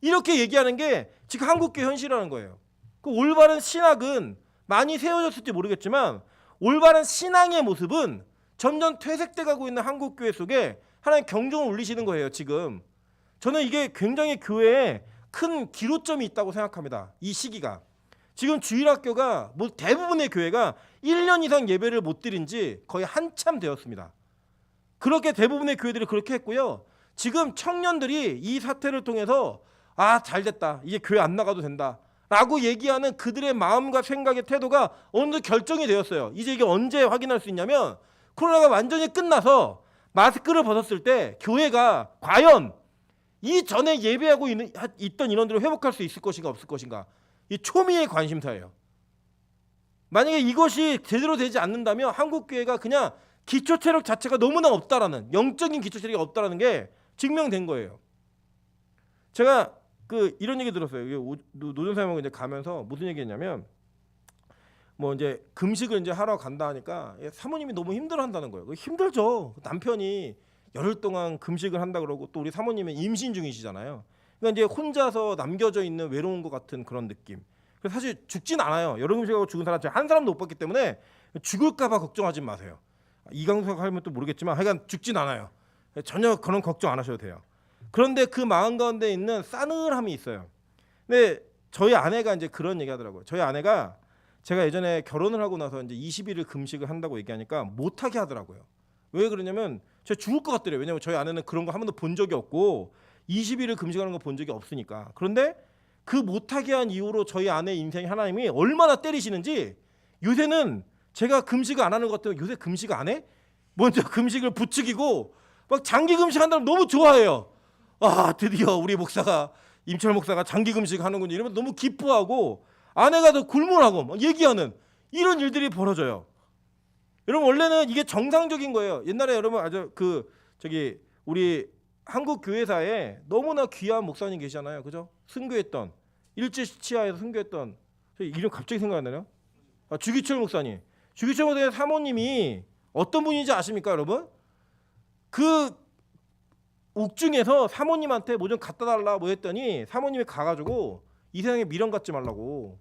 이렇게 얘기하는 게 지금 한국교회 현실이라는 거예요. 그 올바른 신학은 많이 세워졌을지 모르겠지만 올바른 신앙의 모습은 점점 퇴색돼 가고 있는 한국교회 속에 하나님 경종을 울리시는 거예요. 지금 저는 이게 굉장히 교회에 큰 기로점이 있다고 생각합니다. 이 시기가 지금 주일학교가 뭐 대부분의 교회가 1년 이상 예배를 못 드린 지 거의 한참 되었습니다. 그렇게 대부분의 교회들이 그렇게 했고요. 지금 청년들이 이 사태를 통해서 아 잘됐다, 이제 교회 안 나가도 된다 라고 얘기하는 그들의 마음과 생각의 태도가 어느 정도 결정이 되었어요. 이제 이게 언제 확인할 수 있냐면 코로나가 완전히 끝나서 마스크를 벗었을 때 교회가 과연 이전에 예배하고 있던 인원들을 회복할 수 있을 것인가 없을 것인가, 이 초미의 관심사예요. 만약에 이것이 제대로 되지 않는다면 한국교회가 그냥 기초체력 자체가 너무나 없다라는, 영적인 기초체력이 없다라는 게 증명된 거예요. 제가 이런 얘기 들었어요. 노전사님하고 이제 가면서 무슨 얘기했냐면 뭐 이제 금식을 이제 하러 간다 하니까 사모님이 너무 힘들어한다는 거예요. 힘들죠. 남편이 열흘 동안 금식을 한다 그러고 또 우리 사모님은 임신 중이시잖아요. 그러니까 이제 혼자서 남겨져 있는 외로운 것 같은 그런 느낌. 그래서 사실 죽진 않아요. 여러 금식하고 죽은 사람 제가 한 사람도 못 봤기 때문에 죽을까봐 걱정하지 마세요. 이강수가 하면 또 모르겠지만 하여간 죽진 않아요. 전혀 그런 걱정 안 하셔도 돼요. 그런데 그 마음 가운데 있는 싸늘함이 있어요. 근데 저희 아내가 이제 그런 얘기 하더라고요. 저희 아내가 제가 예전에 결혼을 하고 나서 이제 20일을 금식을 한다고 얘기하니까 못하게 하더라고요. 왜 그러냐면 제가 죽을 것 같더래요. 왜냐면 저희 아내는 그런 거 한 번도 본 적이 없고 20일을 금식하는 거 본 적이 없으니까. 그런데 그 못하게 한 이후로 저희 아내 인생에 하나님이 얼마나 때리시는지, 요새는 제가 금식을 안 하는 것 같아요. 요새 금식 안 해? 먼저 금식을 부추기고 막 장기 금식한다면 너무 좋아해요. 아 드디어 우리 목사가, 임철 목사가 장기 금식 하는군요 이러면 너무 기뻐하고 아내가 더 굴문하고 막 얘기하는 이런 일들이 벌어져요. 여러분 원래는 이게 정상적인 거예요. 옛날에 여러분 아주 우리 한국 교회사에 너무나 귀한 목사님 계시잖아요. 그죠? 순교했던, 일제시치하에서 순교했던, 이름 갑자기 생각이 안 나네요. 주기철 목사님. 주기철 목사님 사모님이 어떤 분인지 아십니까 여러분? 그 옥중에서 사모님한테 뭐 좀 갖다 달라 뭐 했더니 사모님이 가가지고 이 세상에 미련 갖지 말라고,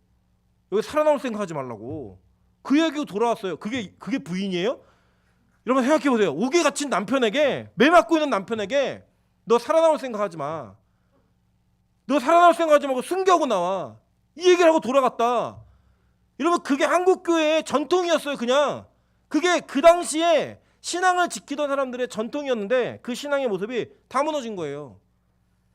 여기 살아남을 생각하지 말라고 그 얘기고 돌아왔어요. 그게 부인이에요? 여러분 생각해보세요. 옥에 갇힌 남편에게, 매 맞고 있는 남편에게 너 살아남을 생각하지 마, 너 살아남을 생각하지 말고 순교하고 나와, 이 얘기를 하고 돌아갔다. 여러분 그게 한국교회의 전통이었어요. 그냥 그게 그 당시에 신앙을 지키던 사람들의 전통이었는데 그 신앙의 모습이 다 무너진 거예요.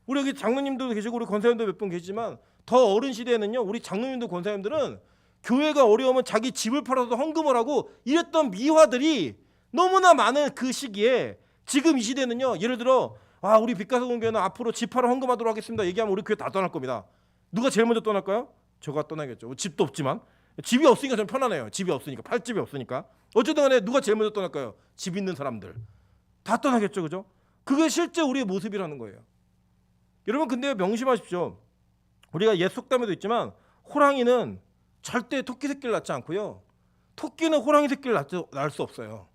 우리 여기 장로님도 계시고 우리 권사님도 몇 분 계시지만 더 어른 시대에는요, 우리 장로님도 권사님들은 교회가 어려우면 자기 집을 팔아서 헌금을 하고 이랬던 미화들이 너무나 많은 그 시기에, 지금 이 시대는요, 예를 들어 우리 빛가서 공교회는 앞으로 집 팔아 헌금하도록 하겠습니다 얘기하면 우리 교회 다 떠날 겁니다. 누가 제일 먼저 떠날까요? 저가 떠나겠죠. 집도 없지만, 집이 없으니까 좀 편하네요. 집이 없으니까, 팔 집이 없으니까. 어쨌든 간에 누가 제일 먼저 떠날까요? 집 있는 사람들 다 떠나겠죠. 그죠? 그게 실제 우리의 모습이라는 거예요. 여러분 근데 명심하십시오. 우리가 옛 속담에도 있지만 호랑이는 절대 토끼 새끼를 낳지 않고요, 토끼는 호랑이 새끼를 낳을 수 없어요.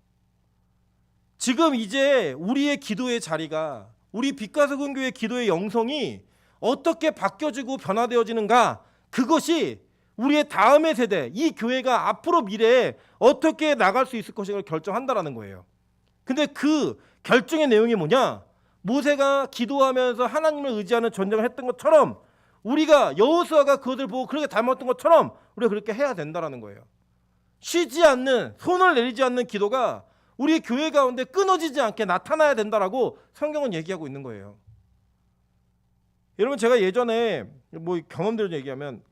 지금 이제 우리의 기도의 자리가, 우리 빛가서금교의 기도의 영성이 어떻게 바뀌어지고 변화되어지는가, 그것이 우리의 다음의 세대, 이 교회가 앞으로 미래에 어떻게 나갈 수 있을 것인가를 결정한다라는 거예요. 근데 그 결정의 내용이 뭐냐? 모세가 기도하면서 하나님을 의지하는 전쟁을 했던 것처럼, 우리가 여호수아가 그것을 보고 그렇게 닮았던 것처럼 우리가 그렇게 해야 된다라는 거예요. 쉬지 않는, 손을 내리지 않는 기도가 우리 교회 가운데 끊어지지 않게 나타나야 된다라고 성경은 얘기하고 있는 거예요. 여러분 제가 예전에 뭐 경험들을 얘기하면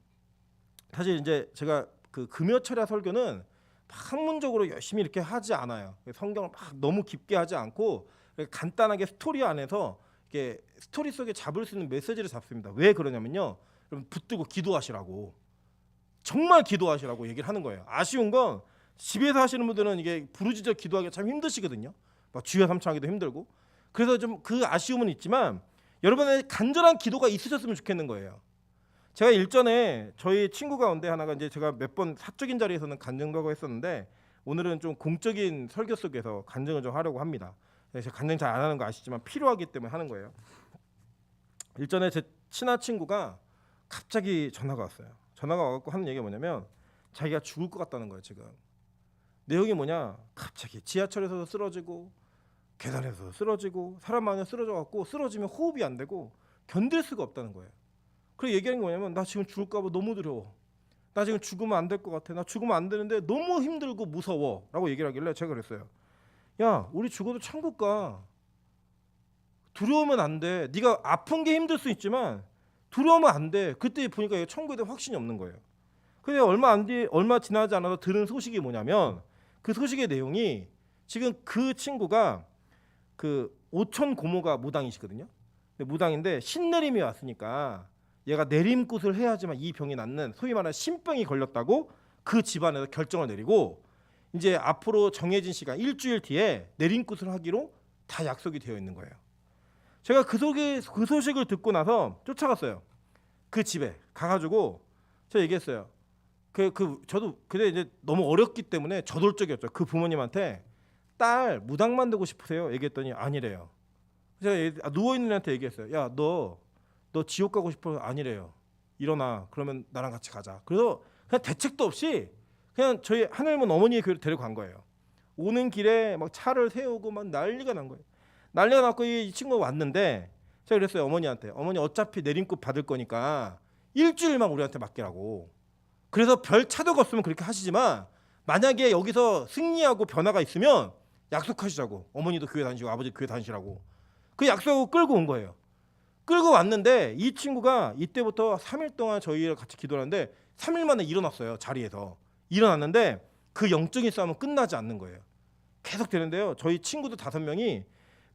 사실 이제 제가 그 금요철야 설교는 학문적으로 열심히 이렇게 하지 않아요. 성경을 막 너무 깊게 하지 않고 간단하게 스토리 안에서 이렇게 스토리 속에 잡을 수 있는 메시지를 잡습니다. 왜 그러냐면요, 여러분 붙들고 기도하시라고, 정말 기도하시라고 얘기를 하는 거예요. 아쉬운 건 집에서 하시는 분들은 이게 부르짖어 기도하기가 참 힘드시거든요. 막 주여 삼창하기도 힘들고. 그래서 좀 그 아쉬움은 있지만 여러분의 간절한 기도가 있으셨으면 좋겠는 거예요. 제가 일전에 저희 친구 가운데 하나가 이제 제가 몇 번 사적인 자리에서는 간증도 하고 했었는데 오늘은 좀 공적인 설교 속에서 간증을 좀 하려고 합니다. 제가 간증 잘 안 하는 거 아시지만 필요하기 때문에 하는 거예요. 일전에 제 친한 친구가 갑자기 전화가 왔어요. 전화가 와갖고 하는 얘기가 뭐냐면 자기가 죽을 것 같다는 거예요. 지금 내용이 뭐냐, 갑자기 지하철에서도 쓰러지고 계단에서 쓰러지고 사람 많이 쓰러져갖고 쓰러지면 호흡이 안 되고 견딜 수가 없다는 거예요. 그래서 얘기하는 게 뭐냐면 나 지금 죽을까 봐 너무 두려워. 나 지금 죽으면 안 될 것 같아. 나 죽으면 안 되는데 너무 힘들고 무서워 라고 얘기를 하길래 제가 그랬어요. 야, 우리 죽어도 천국 가. 두려우면 안 돼. 네가 아픈 게 힘들 수 있지만 두려우면 안 돼. 그때 보니까 천국에 대한 확신이 없는 거예요. 근데 얼마 지나지 않아서 들은 소식이 뭐냐면 그 소식의 내용이 지금 그 친구가 그 오촌 고모가 무당이시거든요. 근데 무당인데 신내림이 왔으니까 얘가 내림굿을 해야지만 이 병이 낫는 소위 말하는 신병이 걸렸다고 그 집안에서 결정을 내리고 이제 앞으로 정해진 시간 일주일 뒤에 내림굿을 하기로 다 약속이 되어 있는 거예요. 제가 그 소식을 듣고 나서 쫓아갔어요. 그 집에 가가지고 제가 얘기했어요. 저도 근데 이제 너무 어렸기 때문에 저돌적이었죠. 그 부모님한테 딸 무당 만들고 싶으세요? 얘기했더니 아니래요. 제가 누워 있는 애한테 얘기했어요. 야, 너 지옥 가고 싶어? 아니래요. 일어나. 그러면 나랑 같이 가자. 그래서 그냥 대책도 없이 그냥 저희 하늘문 어머니의 교회를 데려간 거예요. 오는 길에 막 차를 세우고 막 난리가 난 거예요. 난리가 났고 이 친구가 왔는데 제가 그랬어요. 어머니한테. 어머니 어차피 내림굿 받을 거니까 일주일만 우리한테 맡기라고. 그래서 별 차도가 없으면 그렇게 하시지만 만약에 여기서 승리하고 변화가 있으면 약속하시자고. 어머니도 교회 다니시고 아버지 교회 다니시라고. 그 약속을 끌고 온 거예요. 끌고 왔는데 이 친구가 이때부터 3일 동안 저희랑 같이 기도하는데 3일 만에 일어났어요. 자리에서. 일어났는데 그 영적인 싸움은 끝나지 않는 거예요. 계속 되는데요. 저희 친구들 5명이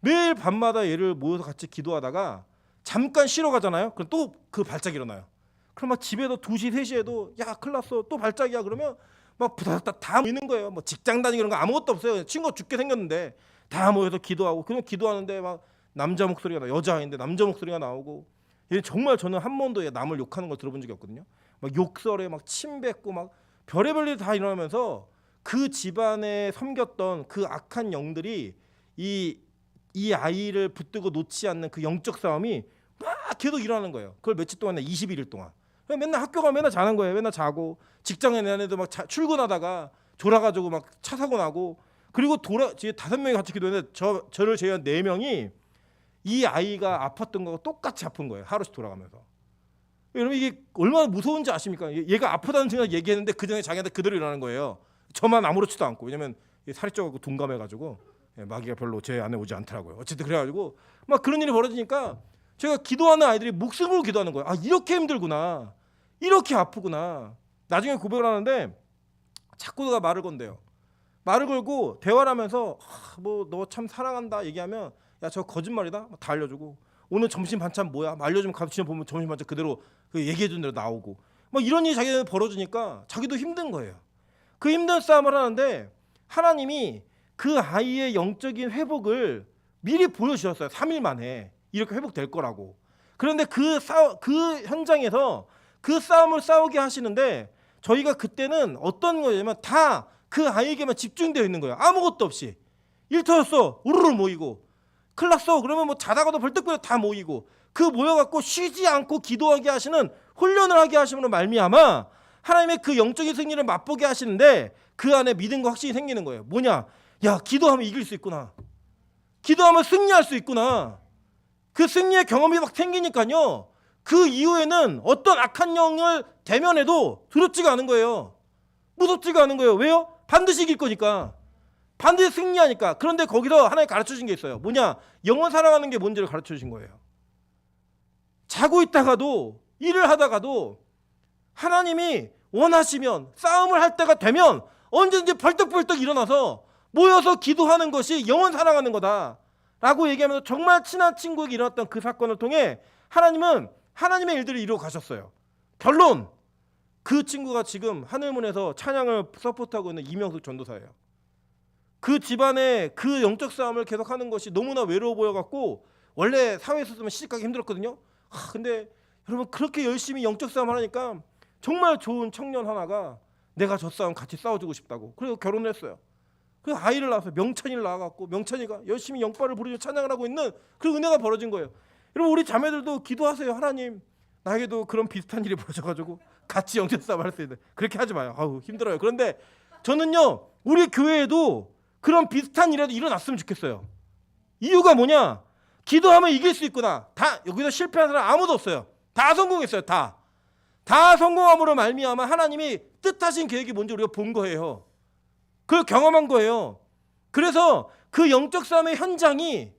매일 밤마다 얘를 모여서 같이 기도하다가 잠깐 쉬러 가잖아요. 그럼 또 그 발작이 일어나요. 그럼 막 집에도 2시, 3시에도 야 큰일 났어. 또 발작이야. 그러면 막 부다닥 다 모이는 거예요. 뭐 직장 다니고 그런 거 아무것도 없어요. 친구가 죽게 생겼는데 다 모여서 기도하고 그냥 기도하는데 막 남자 목소리가 나 여자아인데 남자 목소리가 나오고 얘 정말 저는 한 번도 남을 욕하는 걸 들어본 적이 없거든요. 막 욕설에 막 침 뱉고 막 별의별 일이 다 일어나면서 그 집안에 섬겼던 그 악한 영들이 이 아이를 붙들고 놓지 않는 그 영적 싸움이 막 계속 일어나는 거예요. 그걸 며칠 동안 21일 동안. 맨날 학교 가면 맨날 자는 거예요. 맨날 자고 직장에 내내도 막 출근하다가 졸아가지고 막 차 사고 나고 그리고 5명이 같이 기도했는데 저를 제외한 4명이 이 아이가 아팠던 거가 똑같이 아픈 거예요. 하루씩 돌아가면서. 여러분 이게 얼마나 무서운지 아십니까? 얘가 아프다는 생각 얘기했는데 그 전에 자기한테 그대로 일어나는 거예요. 저만 아무렇지도 않고. 왜냐면 살이 쪄갖고 둔감해가지고 마귀가 별로 제 안에 오지 않더라고요. 어쨌든 그래가지고 막 그런 일이 벌어지니까 제가 기도하는 아이들이 목숨으로 기도하는 거예요. 아 이렇게 힘들구나. 이렇게 아프구나. 나중에 고백을 하는데 자꾸 누가 말을 건대요. 말을 걸고 대화를 하면서 뭐 너 참 사랑한다 얘기하면 야 저 거짓말이다 다 알려주고 오늘 점심 반찬 뭐야 알려주면 가서 지금 보면 점심 반찬 그대로 그 얘기해준 대로 나오고 막 이런 일이 자기는 벌어지니까 자기도 힘든 거예요. 그 힘든 싸움을 하는데 하나님이 그 아이의 영적인 회복을 미리 보여주셨어요. 3일 만에 이렇게 회복될 거라고. 그런데 그 현장에서 그 싸움을 싸우게 하시는데 저희가 그때는 어떤 거냐면 다 그 아이에게만 집중되어 있는 거예요. 아무것도 없이. 일 터졌어. 우르르 모이고. 큰일 났어. 그러면 뭐 자다가도 벌떡벌떡 다 모이고. 그 모여갖고 쉬지 않고 기도하게 하시는 훈련을 하게 하심으로 말미암아 하나님의 그 영적인 승리를 맛보게 하시는데 그 안에 믿음과 확신이 생기는 거예요. 뭐냐? 야 기도하면 이길 수 있구나. 기도하면 승리할 수 있구나. 그 승리의 경험이 막 생기니까요. 그 이후에는 어떤 악한 영을 대면해도 두렵지가 않은 거예요. 무섭지가 않은 거예요. 왜요? 반드시 이길 거니까. 반드시 승리하니까. 그런데 거기서 하나님 가르쳐 주신 게 있어요. 뭐냐? 영원 사랑하는 게 뭔지를 가르쳐 주신 거예요. 자고 있다가도 일을 하다가도 하나님이 원하시면 싸움을 할 때가 되면 언제든지 벌떡벌떡 일어나서 모여서 기도하는 것이 영혼 사랑하는 거다라고 얘기하면서 정말 친한 친구에게 일어났던 그 사건을 통해 하나님은 하나님의 일들을 이루어 가셨어요. 결론, 그 친구가 지금 하늘문에서 찬양을 서포트하고 있는 이명숙 전도사예요. 그 집안의 그 영적 싸움을 계속하는 것이 너무나 외로워 보여갖고 원래 사회에 있었으면 시집가기 힘들었거든요. 근데 여러분 그렇게 열심히 영적 싸움 하니까 정말 좋은 청년 하나가 내가 저 싸움 같이 싸워주고 싶다고 그리고 결혼을 했어요. 그래서 아이를 낳아서 명찬이를 낳아갖고 명찬이가 열심히 영빨을 부르며 찬양을 하고 있는 그 은혜가 벌어진 거예요. 여러분 우리 자매들도 기도하세요. 하나님 나에게도 그런 비슷한 일이 벌어져가지고 같이 영적 싸움 할 수 있는, 그렇게 하지 마요. 아우 힘들어요. 그런데 저는요 우리 교회에도 그런 비슷한 일이라도 일어났으면 좋겠어요. 이유가 뭐냐? 기도하면 이길 수 있구나. 다 여기서 실패한 사람 아무도 없어요. 다 성공했어요. 다 성공함으로 말미암아 하나님이 뜻하신 계획이 뭔지 우리가 본 거예요. 그걸 경험한 거예요. 그래서 그 영적 싸움의 현장이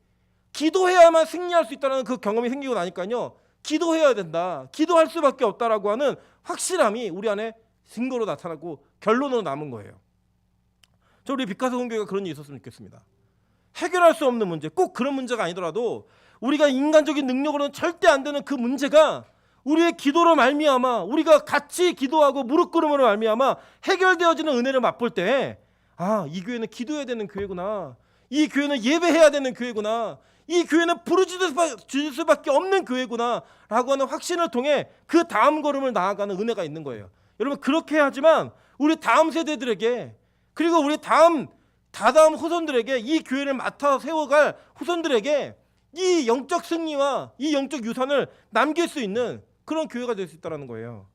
기도해야만 승리할 수 있다는 그 경험이 생기고 나니까요. 기도해야 된다. 기도할 수밖에 없다라고 하는 확실함이 우리 안에 증거로 나타나고 결론으로 남은 거예요. 저 우리 빛가서 공교회가 그런 일이 있었으면 좋겠습니다. 해결할 수 없는 문제, 꼭 그런 문제가 아니더라도 우리가 인간적인 능력으로는 절대 안 되는 그 문제가 우리의 기도로 말미암아 우리가 같이 기도하고 무릎 꿇음으로 말미암아 해결되어지는 은혜를 맛볼 때 이 교회는 기도해야 되는 교회구나. 이 교회는 예배해야 되는 교회구나. 이 교회는 부르짖을 수밖에 없는 교회구나 라고 하는 확신을 통해 그 다음 걸음을 나아가는 은혜가 있는 거예요. 여러분 그렇게 해야지만 우리 다음 세대들에게 그리고 우리 다다음 후손들에게 이 교회를 맡아 세워갈 후손들에게 이 영적 승리와 이 영적 유산을 남길 수 있는 그런 교회가 될 수 있다는 거예요.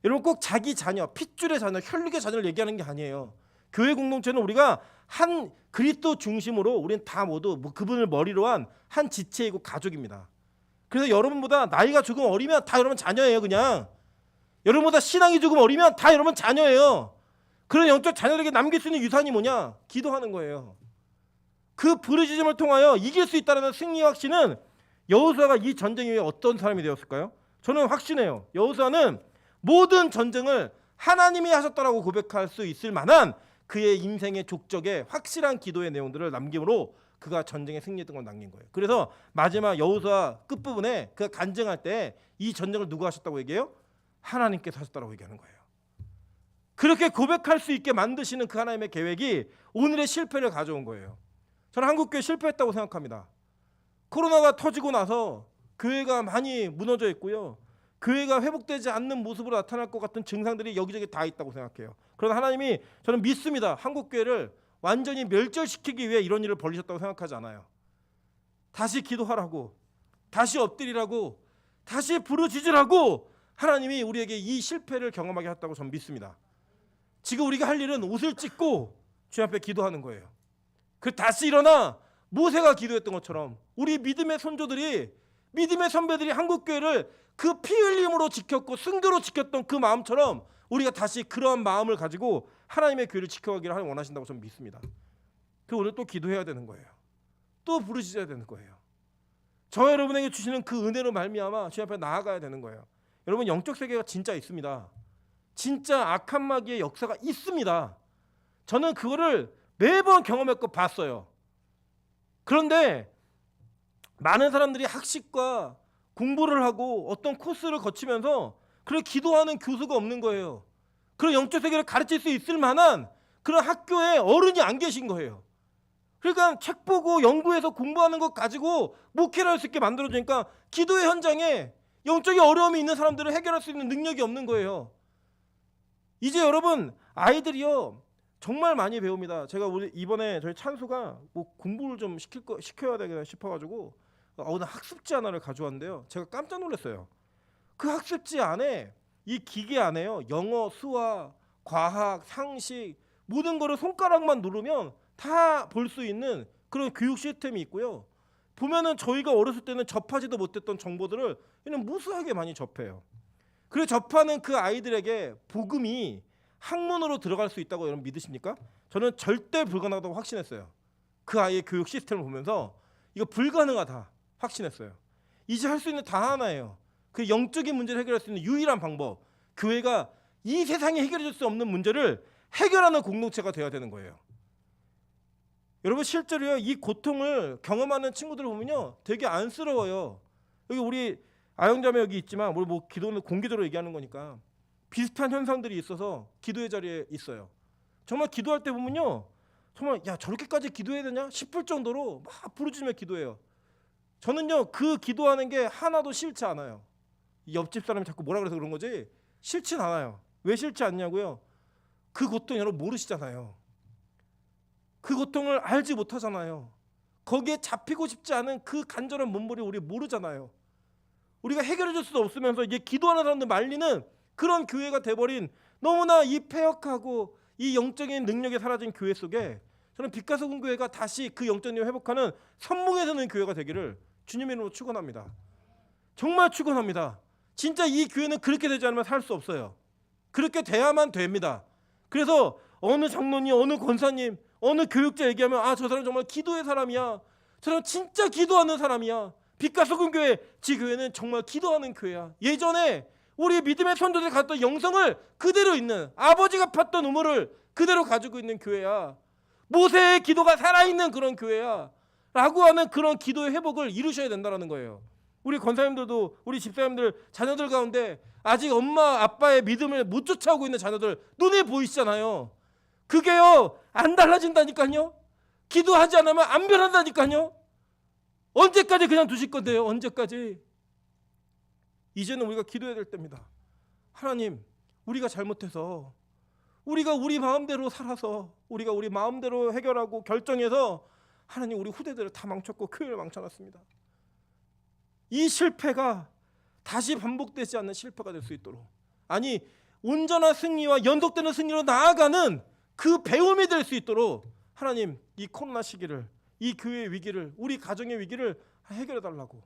여러분 꼭 자기 자녀, 핏줄의 자녀, 혈육의 자녀를 얘기하는 게 아니에요. 교회 공동체는 우리가 한 그리스도 중심으로 우리는 다 모두 그분을 머리로 한 지체이고 가족입니다. 그래서 여러분보다 나이가 조금 어리면 다 여러분 자녀예요. 그냥 여러분보다 신앙이 조금 어리면 다 여러분 자녀예요. 그런 영적 자녀들에게 남길 수 있는 유산이 뭐냐? 기도하는 거예요. 그 부르짖음을 통하여 이길 수 있다는 승리 확신은 여호수아가 이 전쟁 이후에 어떤 사람이 되었을까요? 저는 확신해요. 여호수아는 모든 전쟁을 하나님이 하셨다라고 고백할 수 있을 만한 그의 인생의 족적에 확실한 기도의 내용들을 남김으로 그가 전쟁에 승리했던 걸 남긴 거예요. 그래서 마지막 여호수아 끝부분에 그가 간증할 때 이 전쟁을 누가 하셨다고 얘기해요? 하나님께서 하셨다라고 얘기하는 거예요. 그렇게 고백할 수 있게 만드시는 그 하나님의 계획이 오늘의 실패를 가져온 거예요. 저는 한국교회 실패했다고 생각합니다. 코로나가 터지고 나서 교회가 많이 무너져 있고요. 교회가 회복되지 않는 모습으로 나타날 것 같은 증상들이 여기저기 다 있다고 생각해요. 그러나 하나님이 저는 믿습니다. 한국교회를 완전히 멸절시키기 위해 이런 일을 벌리셨다고 생각하지 않아요. 다시 기도하라고, 다시 엎드리라고, 다시 부르짖으라고 하나님이 우리에게 이 실패를 경험하게 했다고 저는 믿습니다. 지금 우리가 할 일은 옷을 찢고 주님 앞에 기도하는 거예요. 그 다시 일어나 모세가 기도했던 것처럼 우리 믿음의 선조들이, 믿음의 선배들이 한국교회를 그 피 흘림으로 지켰고 순교로 지켰던 그 마음처럼 우리가 다시 그러한 마음을 가지고 하나님의 교회를 지켜가기를 하나님 원하신다고 저는 믿습니다. 그 오늘 또 기도해야 되는 거예요. 또 부르짖어야 되는 거예요. 저 여러분에게 주시는 그 은혜로 말미암아 주님 앞에 나아가야 되는 거예요. 여러분 영적 세계가 진짜 있습니다. 진짜 악한 마귀의 역사가 있습니다. 저는 그거를 매번 경험했고 봤어요. 그런데 많은 사람들이 학식과 공부를 하고 어떤 코스를 거치면서 그런 기도하는 교수가 없는 거예요. 그런 영적 세계를 가르칠 수 있을 만한 그런 학교에 어른이 안 계신 거예요. 그러니까 책 보고 연구해서 공부하는 것 가지고 목회를 할 수 있게 만들어주니까 기도의 현장에 영적인 어려움이 있는 사람들을 해결할 수 있는 능력이 없는 거예요. 이제 여러분 아이들이요 정말 많이 배웁니다. 제가 우리 이번에 저희 찬수가 뭐 공부를 좀 시켜야 되겠다 싶어가지고 오늘 학습지 하나를 가져왔는데요. 제가 깜짝 놀랐어요. 그 학습지 안에 이 기계 안에요 영어, 수학, 과학, 상식 모든 거를 손가락만 누르면 다 볼 수 있는 그런 교육 시스템이 있고요. 보면은 저희가 어렸을 때는 접하지도 못했던 정보들을 그냥 무수하게 많이 접해요. 그리고 접하는 그 아이들에게 복음이 학문으로 들어갈 수 있다고 여러분 믿으십니까? 저는 절대 불가능하다고 확신했어요. 그 아이의 교육 시스템을 보면서 이거 불가능하다 확신했어요. 이제 할 수 있는 다 하나예요. 그 영적인 문제를 해결할 수 있는 유일한 방법, 교회가 이 세상에 해결해줄 수 없는 문제를 해결하는 공동체가 되어야 되는 거예요. 여러분 실제로요, 이 고통을 경험하는 친구들을 보면요 되게 안쓰러워요. 여기 우리 아영자매 여기 있지만 우리 뭐 기도는 공개적으로 얘기하는 거니까 비슷한 현상들이 있어서 기도의 자리에 있어요. 정말 기도할 때 보면요 정말 야 저렇게까지 기도해야 되냐 싶을 정도로 막 부르짖으며 기도해요. 저는요 그 기도하는 게 하나도 싫지 않아요. 옆집 사람이 자꾸 뭐라 그래서 그런 거지 싫진 않아요. 왜 싫지 않냐고요? 그 고통 여러분 모르시잖아요. 그 고통을 알지 못하잖아요. 거기에 잡히고 싶지 않은 그 간절한 몸부림 우리 모르잖아요. 우리가 해결해 줄 수도 없으면서 이게 기도하는 사람들 말리는 그런 교회가 돼버린 너무나 이 폐역하고 이 영적인 능력이 사라진 교회 속에 저는 빛가서군 교회가 다시 그 영적 능력을 회복하는 선봉에 서는 교회가 되기를 주님의 이름으로 축원합니다. 정말 축원합니다. 진짜 이 교회는 그렇게 되지 않으면 살 수 없어요. 그렇게 돼야만 됩니다. 그래서 어느 장로님, 어느 권사님, 어느 교육자 얘기하면 아, 저 사람 정말 기도의 사람이야. 저 사람 진짜 기도하는 사람이야. 빛과 소금 교회, 지 교회는 정말 기도하는 교회야. 예전에 우리 믿음의 선조들이 갔던 영성을 그대로 있는 아버지가 팠던 우물을 그대로 가지고 있는 교회야. 모세의 기도가 살아있는 그런 교회야. 라고 하는 그런 기도의 회복을 이루셔야 된다는 거예요. 우리 권사님들도 우리 집사님들 자녀들 가운데 아직 엄마 아빠의 믿음을 못 쫓아오고 있는 자녀들 눈에 보이시잖아요. 그게요 안 달라진다니까요. 기도하지 않으면 안 변한다니까요. 언제까지 그냥 두실 건데요? 언제까지? 이제는 우리가 기도해야 될 때입니다. 하나님, 우리가 잘못해서 우리가 우리 마음대로 살아서 우리가 우리 마음대로 해결하고 결정해서 하나님 우리 후대들을 다 망쳤고 교회를 망쳐놨습니다. 이 실패가 다시 반복되지 않는 실패가 될 수 있도록, 아니 온전한 승리와 연속되는 승리로 나아가는 그 배움이 될 수 있도록 하나님 이 코로나 시기를, 이 교회의 위기를, 우리 가정의 위기를 해결해 달라고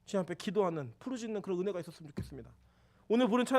주님 앞에 기도하는, 부르짖는 그런 은혜가 있었으면 좋겠습니다. 오늘 부른 찬양